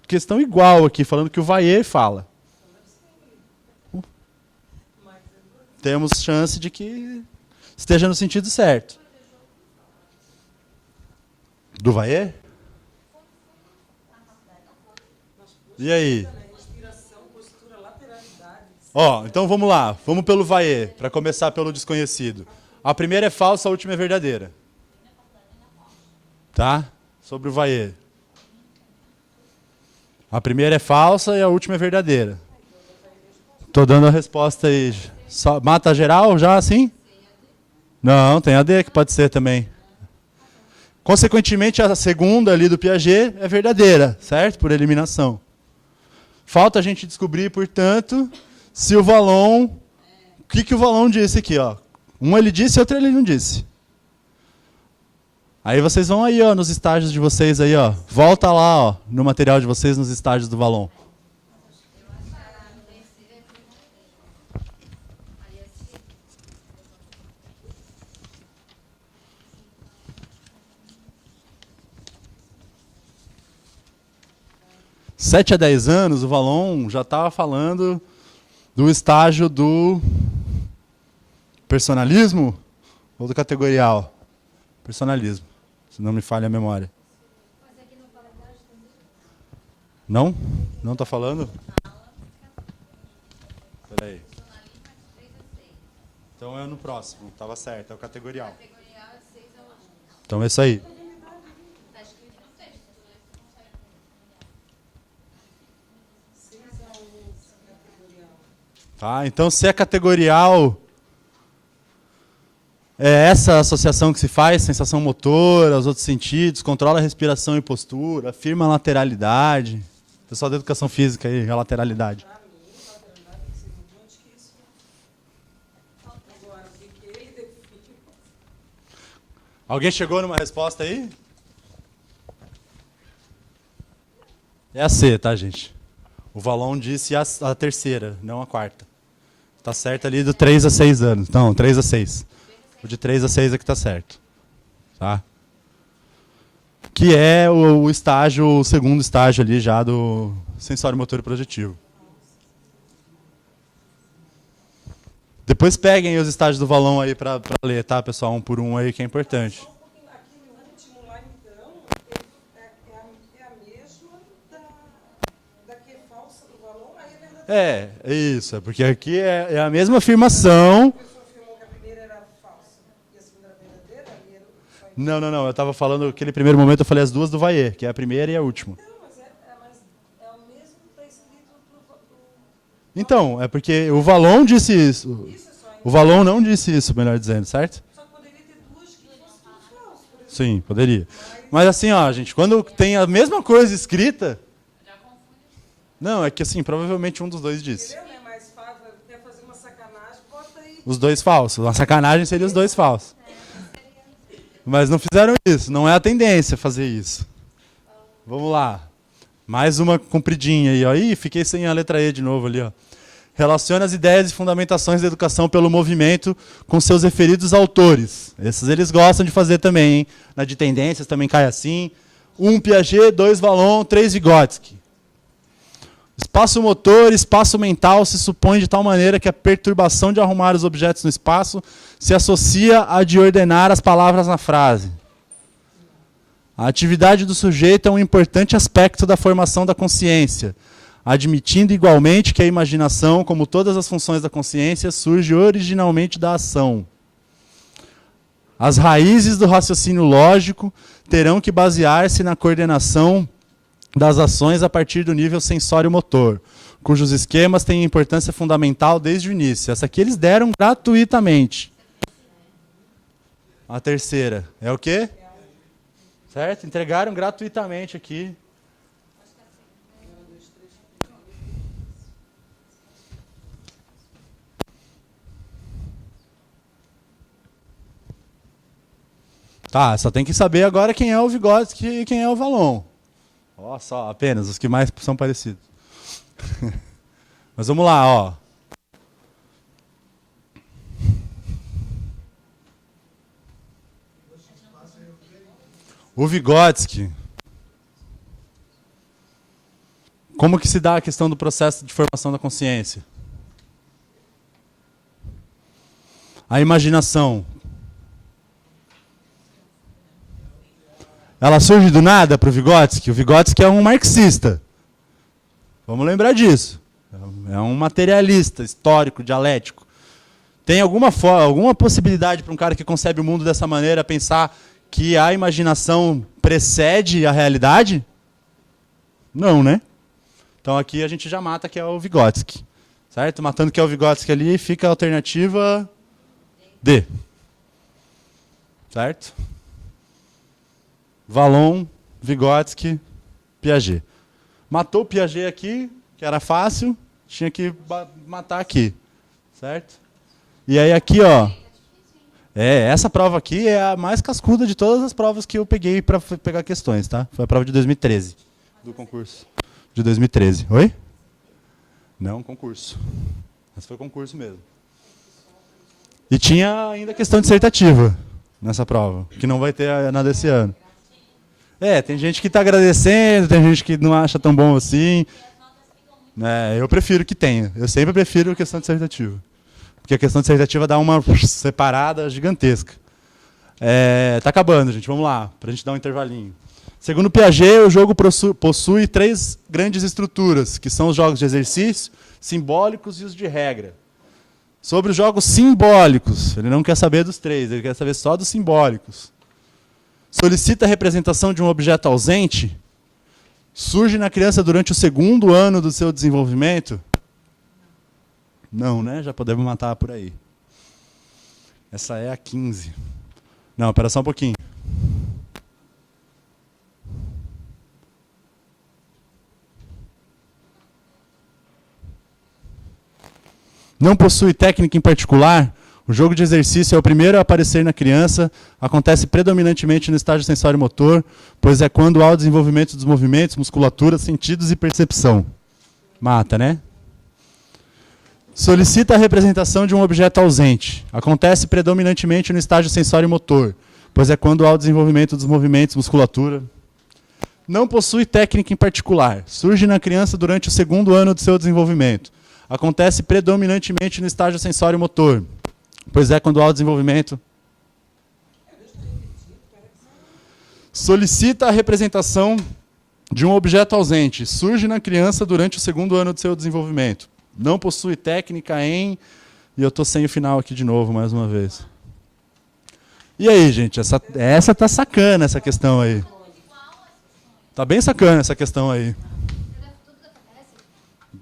questão igual aqui, falando que o Vaier fala. Temos chance de que esteja no sentido certo. Do Vaier? E aí? Ó, então vamos lá. Vamos pelo Vaier, para começar pelo desconhecido. A primeira é falsa, a última é verdadeira. Tá? Sobre o Vaier. A primeira é falsa e a última é verdadeira. Tô dando a resposta aí. Só, mata geral já assim? Não, tem a D que pode ser também. Consequentemente, a segunda ali do Piaget é verdadeira, certo? Por eliminação. Falta a gente descobrir, portanto, se o Valon... O que o Valon disse aqui, ó? Um ele disse, outro ele não disse. Aí vocês vão aí, ó, nos estágios de vocês aí, ó. Volta lá, ó, no material de vocês, nos estágios do Valon. 7 a 10 anos, o Valon já estava falando do estágio do personalismo ou do categorial? Personalismo, se não me falha a memória. Não? Não está falando? Espera aí. Então é no próximo, estava certo, é o categorial. Então é isso aí. Tá, então, se é categorial, é essa associação que se faz, sensação motora, os outros sentidos, controla a respiração e postura, afirma a lateralidade. Pessoal da educação física aí, a lateralidade. Alguém chegou numa resposta aí? É a C, tá, gente? O Valon disse a terceira, não a quarta. Está certo ali do 3 a 6 anos. Não, 3 a 6. O de 3 a 6 é que está certo. Tá? Que é o estágio, o segundo estágio ali já do sensório motor projetivo. Depois peguem os estágios do Valon aí para ler, tá, pessoal? Um por um aí que é importante. É, isso, é porque aqui é a mesma afirmação. Não, eu estava falando aquele primeiro momento, eu falei as duas do Vaier, que é a primeira e a última. Então, é porque o Valon disse isso. O Valon não disse isso, melhor dizendo, certo? Só poderia ter duas que fossem falsas. Sim, poderia. Mas assim, ó, gente, quando tem a mesma coisa escrita... Não, é que assim, provavelmente um dos dois disse. Quer fazer uma sacanagem, bota aí. Os dois falsos. A sacanagem seria os dois falsos. Mas não fizeram isso. Não é a tendência fazer isso. Vamos lá. Mais uma compridinha aí, ó. Ih, fiquei sem a letra E de novo ali, ó. Relaciona as ideias e fundamentações da educação pelo movimento com seus referidos autores. Esses eles gostam de fazer também, hein? Na de tendências também cai assim. 1 Piaget, 2 Valon, 3 Vygotsky. Espaço motor, espaço mental se supõe de tal maneira que a perturbação de arrumar os objetos no espaço se associa à de ordenar as palavras na frase. A atividade do sujeito é um importante aspecto da formação da consciência, admitindo igualmente que a imaginação, como todas as funções da consciência, surge originalmente da ação. As raízes do raciocínio lógico terão que basear-se na coordenação das ações a partir do nível sensório-motor, cujos esquemas têm importância fundamental desde o início. Essa aqui eles deram gratuitamente. A terceira é o quê? Certo? Entregaram gratuitamente aqui. Tá, só tem que saber agora quem é o Vygotsky e quem é o Vallon. Ó, só, apenas, os que mais são parecidos. Mas vamos lá, ó. O Vygotsky. Como que se dá a questão do processo de formação da consciência? A imaginação. Ela surge do nada para o Vygotsky? O Vygotsky é um marxista. Vamos lembrar disso. É um materialista, histórico, dialético. Tem alguma possibilidade para um cara que concebe o mundo dessa maneira pensar que a imaginação precede a realidade? Não, né? Então aqui a gente já mata que é o Vygotsky. Certo? Matando que é o Vygotsky ali, fica a alternativa D. Certo? Vallon, Vygotsky, Piaget. Matou o Piaget aqui, que era fácil, tinha que matar aqui. Certo? E aí aqui, ó. Essa prova aqui é a mais cascuda de todas as provas que eu peguei para pegar questões, tá? Foi a prova de 2013, do concurso. De 2013. Oi? Não, concurso. Mas foi concurso mesmo. E tinha ainda questão dissertativa nessa prova, que não vai ter nada esse ano. Tem gente que está agradecendo, tem gente que não acha tão bom assim. Eu prefiro que tenha. Eu sempre prefiro a questão dissertativa. Porque a questão dissertativa dá uma separada gigantesca. Tá acabando, gente. Vamos lá, para a gente dar um intervalinho. Segundo Piaget, o jogo possui 3 grandes estruturas, que são os jogos de exercício, simbólicos e os de regra. Sobre os jogos simbólicos, ele não quer saber dos 3, ele quer saber só dos simbólicos. Solicita a representação de um objeto ausente, surge na criança durante o 2º ano do seu desenvolvimento? Não, né? Já podemos matar por aí. Essa é a 15. Não, espera só um pouquinho. Não possui técnica em particular, o jogo de exercício é o primeiro a aparecer na criança, acontece predominantemente no estágio sensório-motor, pois é quando há o desenvolvimento dos movimentos, musculatura, sentidos e percepção. Mata, né? Solicita a representação de um objeto ausente. Acontece predominantemente no estágio sensório-motor, pois é quando há o desenvolvimento dos movimentos, musculatura. Não possui técnica em particular, surge na criança durante o 2º ano do seu desenvolvimento. Acontece predominantemente no estágio sensório-motor, pois é quando há o desenvolvimento. Solicita a representação de um objeto ausente. Surge na criança durante o 2º ano do seu desenvolvimento. Não possui técnica em... E eu estou sem o final aqui de novo, mais uma vez. E aí, gente? Essa tá sacana, essa questão aí. Tá bem sacana essa questão aí.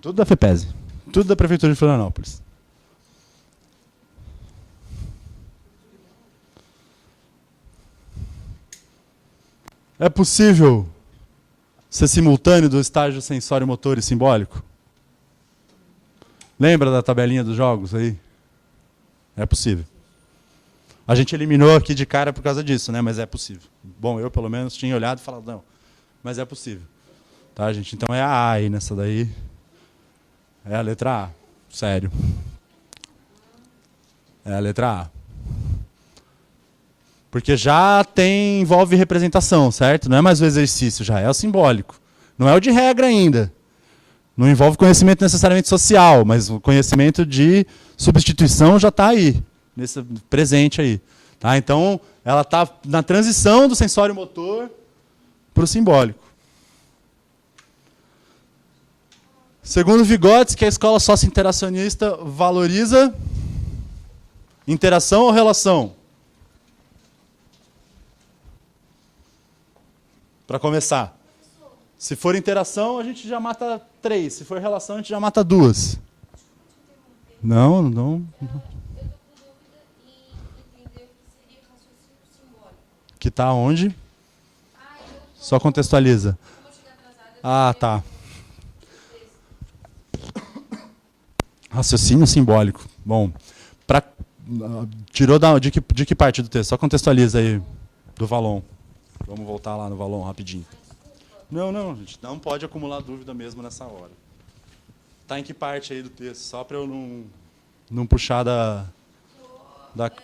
Tudo da FEPESE. Tudo da Prefeitura de Florianópolis. É possível ser simultâneo do estágio sensório-motor e simbólico? Lembra da tabelinha dos jogos aí? É possível. A gente eliminou aqui de cara por causa disso, né? Mas é possível. Bom, eu pelo menos tinha olhado e falado, não, mas é possível. Tá, gente? Então é a A aí nessa daí. É a letra A. Sério. É a letra A. Porque já envolve representação, certo? Não é mais o exercício, já é o simbólico. Não é o de regra ainda. Não envolve conhecimento necessariamente social, mas o conhecimento de substituição já está aí, nesse presente aí. Tá? Então, ela está na transição do sensório motor para o simbólico. Segundo Vygotsky, a escola socio-interacionista valoriza interação ou relação? Para começar. Se for interação, a gente já mata 3. Se for relação, a gente já mata 2. Não. Eu estou com dúvida em entender o que seria raciocínio simbólico. Que está onde? Só contextualiza. Como eu cheguei atrasada, Ah, tá. Raciocínio simbólico. Bom, tirou de que parte do texto? Só contextualiza aí. do Valon. Vamos voltar lá no Valon rapidinho. Não, a gente não pode acumular dúvida mesmo nessa hora. Tá em que parte aí do texto? Só para eu não puxar da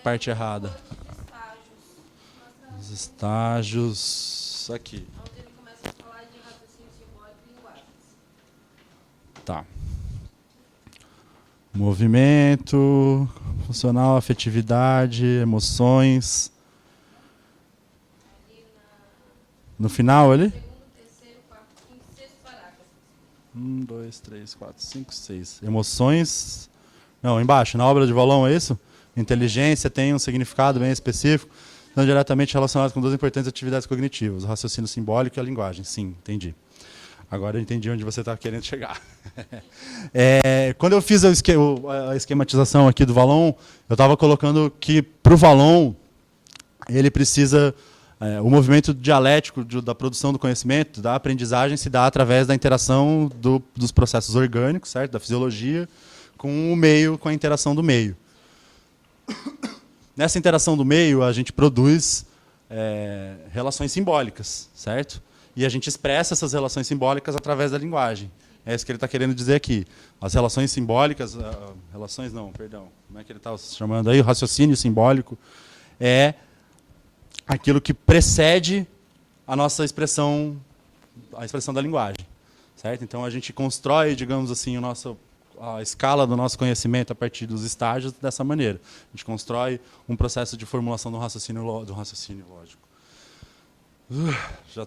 parte errada. Os estágios aqui. Onde ele começa a falar de raciocínio simbólico e linguagens. Tá. Movimento, funcional, afetividade, emoções. No final ali? Segundo, terceiro, quarto, quinto, sexto parágrafo. 1, 2, 3, 4, 5, 6. Emoções. Não, embaixo, na obra de Valon, é isso? Inteligência tem um significado bem específico, não diretamente relacionado com duas importantes atividades cognitivas, o raciocínio simbólico e a linguagem. Sim, entendi. Agora eu entendi onde você está querendo chegar. Quando eu fiz a esquematização aqui do Valon, eu estava colocando que, para o Valon, ele precisa... o movimento dialético da produção do conhecimento, da aprendizagem, se dá através da interação dos processos orgânicos, certo? Da fisiologia, com o meio, com a interação do meio. Nessa interação do meio, a gente produz relações simbólicas, certo? E a gente expressa essas relações simbólicas através da linguagem. É isso que ele está querendo dizer aqui. As relações simbólicas... como é que ele está chamando aí? O raciocínio simbólico é aquilo que precede a nossa expressão, a expressão da linguagem, certo? Então a gente constrói, digamos assim, a escala do nosso conhecimento a partir dos estágios dessa maneira. A gente constrói um processo de formulação do raciocínio lógico. Já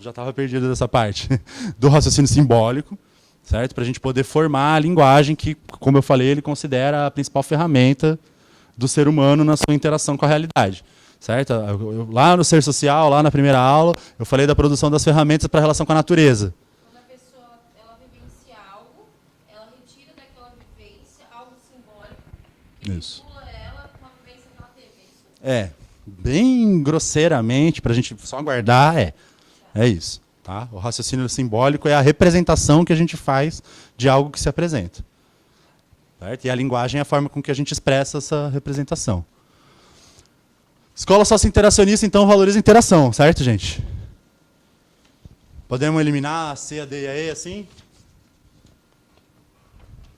estava perdido dessa parte do raciocínio simbólico, certo? Para a gente poder formar a linguagem que, como eu falei, ele considera a principal ferramenta do ser humano na sua interação com a realidade. Certo? Lá no Ser Social, lá na primeira aula, eu falei da produção das ferramentas para a relação com a natureza. Quando a pessoa ela vivencia algo, ela retira daquela vivência algo simbólico que vincula ela com a vivência que ela teve. Bem grosseiramente, para a gente só guardar, é isso. Tá? O raciocínio simbólico é a representação que a gente faz de algo que se apresenta. Certo? E a linguagem é a forma com que a gente expressa essa representação. Escola socio-interacionista, então, valoriza a interação, certo, gente? Podemos eliminar a C, a D e a E assim?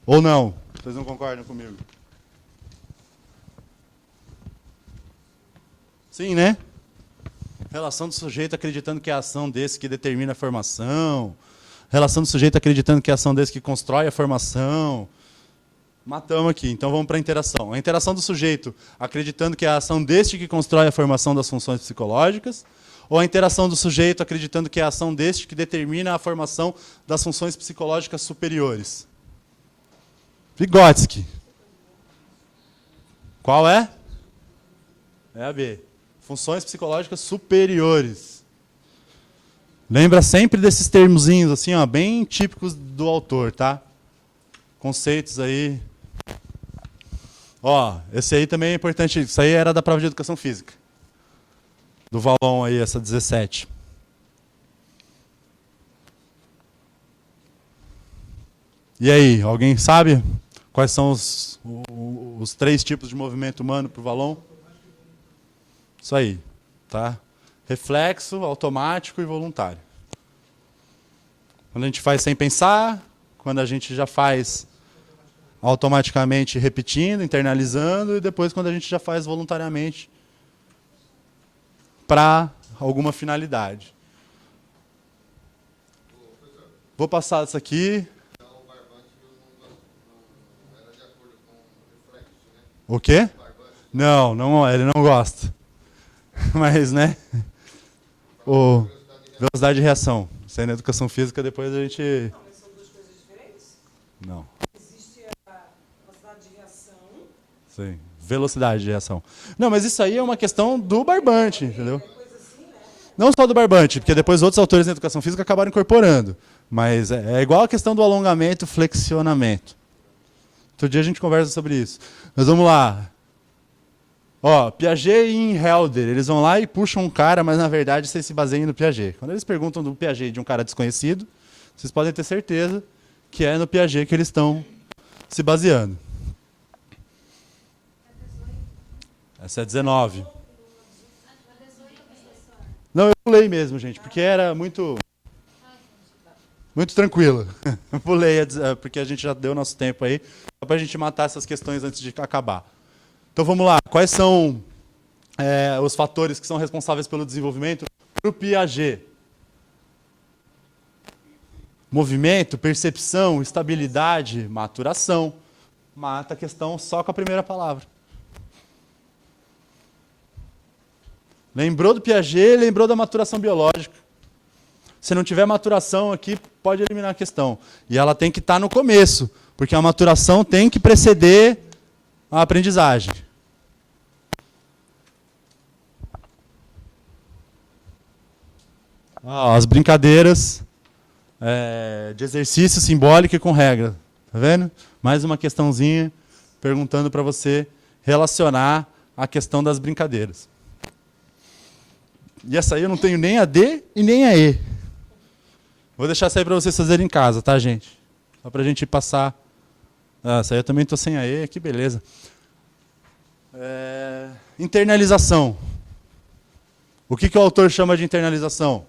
Ou não? Vocês não concordam comigo? Sim, né? Relação do sujeito acreditando que é a ação desse que determina a formação. Relação do sujeito acreditando que é a ação desse que constrói a formação. Matamos aqui, então vamos para a interação. A interação do sujeito acreditando que é a ação deste que constrói a formação das funções psicológicas, ou a interação do sujeito acreditando que é a ação deste que determina a formação das funções psicológicas superiores. Vygotsky. Qual é? É a B. Funções psicológicas superiores. Lembra sempre desses termozinhos assim, ó, bem típicos do autor, tá? Conceitos aí. Esse aí também é importante. Isso aí era da prova de educação física. Do Valon aí, essa 17. E aí, alguém sabe quais são os 3 tipos de movimento humano para o Valon? Isso aí, tá? Reflexo, automático e voluntário. Quando a gente faz sem pensar, quando a gente já faz automaticamente repetindo, internalizando, e depois quando a gente já faz voluntariamente para alguma finalidade. Vou passar isso aqui. O quê? Não, ele não gosta. Mas, né? Velocidade de reação. Isso aí na educação física, depois a gente... Não, mas são 2 coisas diferentes? Não. Existe a velocidade de reação. Sim, velocidade de reação. Não, mas isso aí é uma questão do barbante, entendeu? Não só do barbante, porque depois outros autores na educação física acabaram incorporando. Mas é igual a questão do alongamento e flexionamento. Outro dia a gente conversa sobre isso. Mas vamos lá. Piaget e Helder, eles vão lá e puxam um cara, mas na verdade vocês se baseiam no Piaget. Quando eles perguntam do Piaget de um cara desconhecido, vocês podem ter certeza que é no Piaget que eles estão se baseando. Essa é 19. pulei mesmo, gente, porque era muito tranquilo. Pulei, porque a gente já deu nosso tempo aí, só para a gente matar essas questões antes de acabar. Então vamos lá, quais são os fatores que são responsáveis pelo desenvolvimento para o Piaget? Movimento, percepção, estabilidade, maturação. Mata a questão só com a primeira palavra. Lembrou do Piaget, lembrou da maturação biológica. Se não tiver maturação aqui, pode eliminar a questão. E ela tem que estar no começo, porque a maturação tem que preceder a aprendizagem. As brincadeiras de exercício simbólico e com regra. Tá vendo? Mais uma questãozinha perguntando para você relacionar a questão das brincadeiras. E essa aí eu não tenho nem a D e nem a E. Vou deixar essa aí para vocês fazerem em casa, tá, gente? Só para a gente passar. Essa aí eu também estou sem a E, que beleza. Internalização. O que o autor chama de internalização?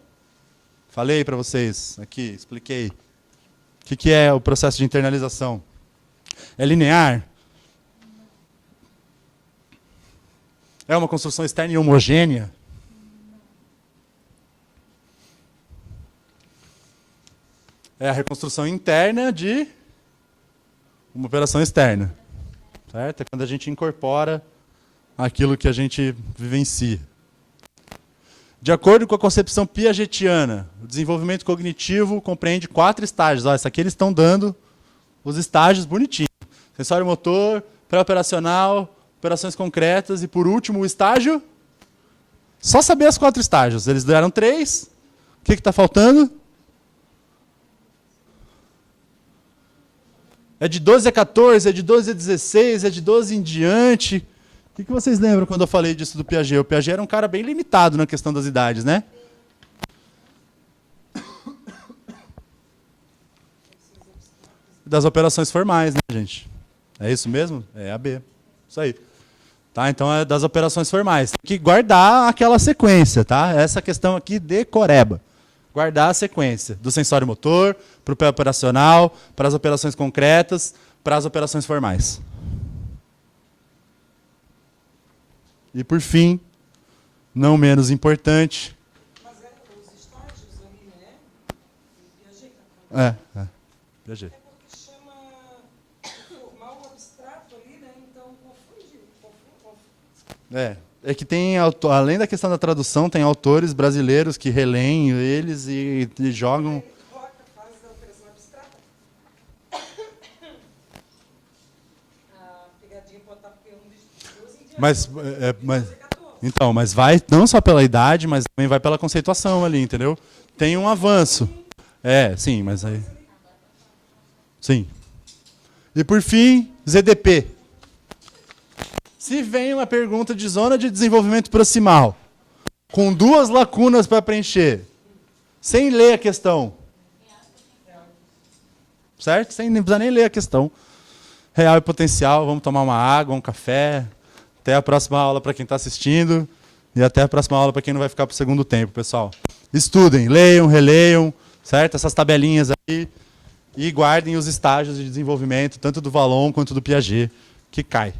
Falei para vocês aqui, expliquei. O que é o processo de internalização? É linear? É uma construção externa e homogênea? É a reconstrução interna de uma operação externa. Certo? É quando a gente incorpora aquilo que a gente vivencia. De acordo com a concepção piagetiana, o desenvolvimento cognitivo compreende 4 estágios. Essa aqui eles estão dando os estágios bonitinhos. Sensório motor, pré-operacional, operações concretas e, por último, o estágio. Só saber os 4 estágios. Eles deram 3. O que está faltando? É de 12 a 14, é de 12 a 16, é de 12 em diante. O que vocês lembram quando eu falei disso do Piaget? O Piaget era um cara bem limitado na questão das idades, né? Das operações formais, né, gente? É isso mesmo? É a B. Isso aí. Tá? Então é das operações formais. Tem que guardar aquela sequência, tá? Essa questão aqui decoreba. Guardar a sequência do sensório motor, para o pré-operacional, para as operações concretas, para as operações formais. E por fim, não menos importante. Mas os estágios ali, né? Piaget. Piaget. É porque chama formar um abstrato ali, né? Então confunde. É que tem, além da questão da tradução, tem autores brasileiros que releem eles e jogam. Faz da operação abstrata. A pegadinha pode estar porque um dos 12 em diante. Mas vai não só pela idade, mas também vai pela conceituação ali, entendeu? Tem um avanço. Sim, mas aí. Sim. E por fim, ZDP. Se vem uma pergunta de zona de desenvolvimento proximal, com 2 lacunas para preencher, sem ler a questão, certo? Sem nem precisar nem ler a questão. Real e potencial, vamos tomar uma água, um café. Até a próxima aula para quem está assistindo e até a próxima aula para quem não vai ficar para o segundo tempo, pessoal. Estudem, leiam, releiam, certo? Essas tabelinhas aí e guardem os estágios de desenvolvimento, tanto do Vallon quanto do Piaget, que cai.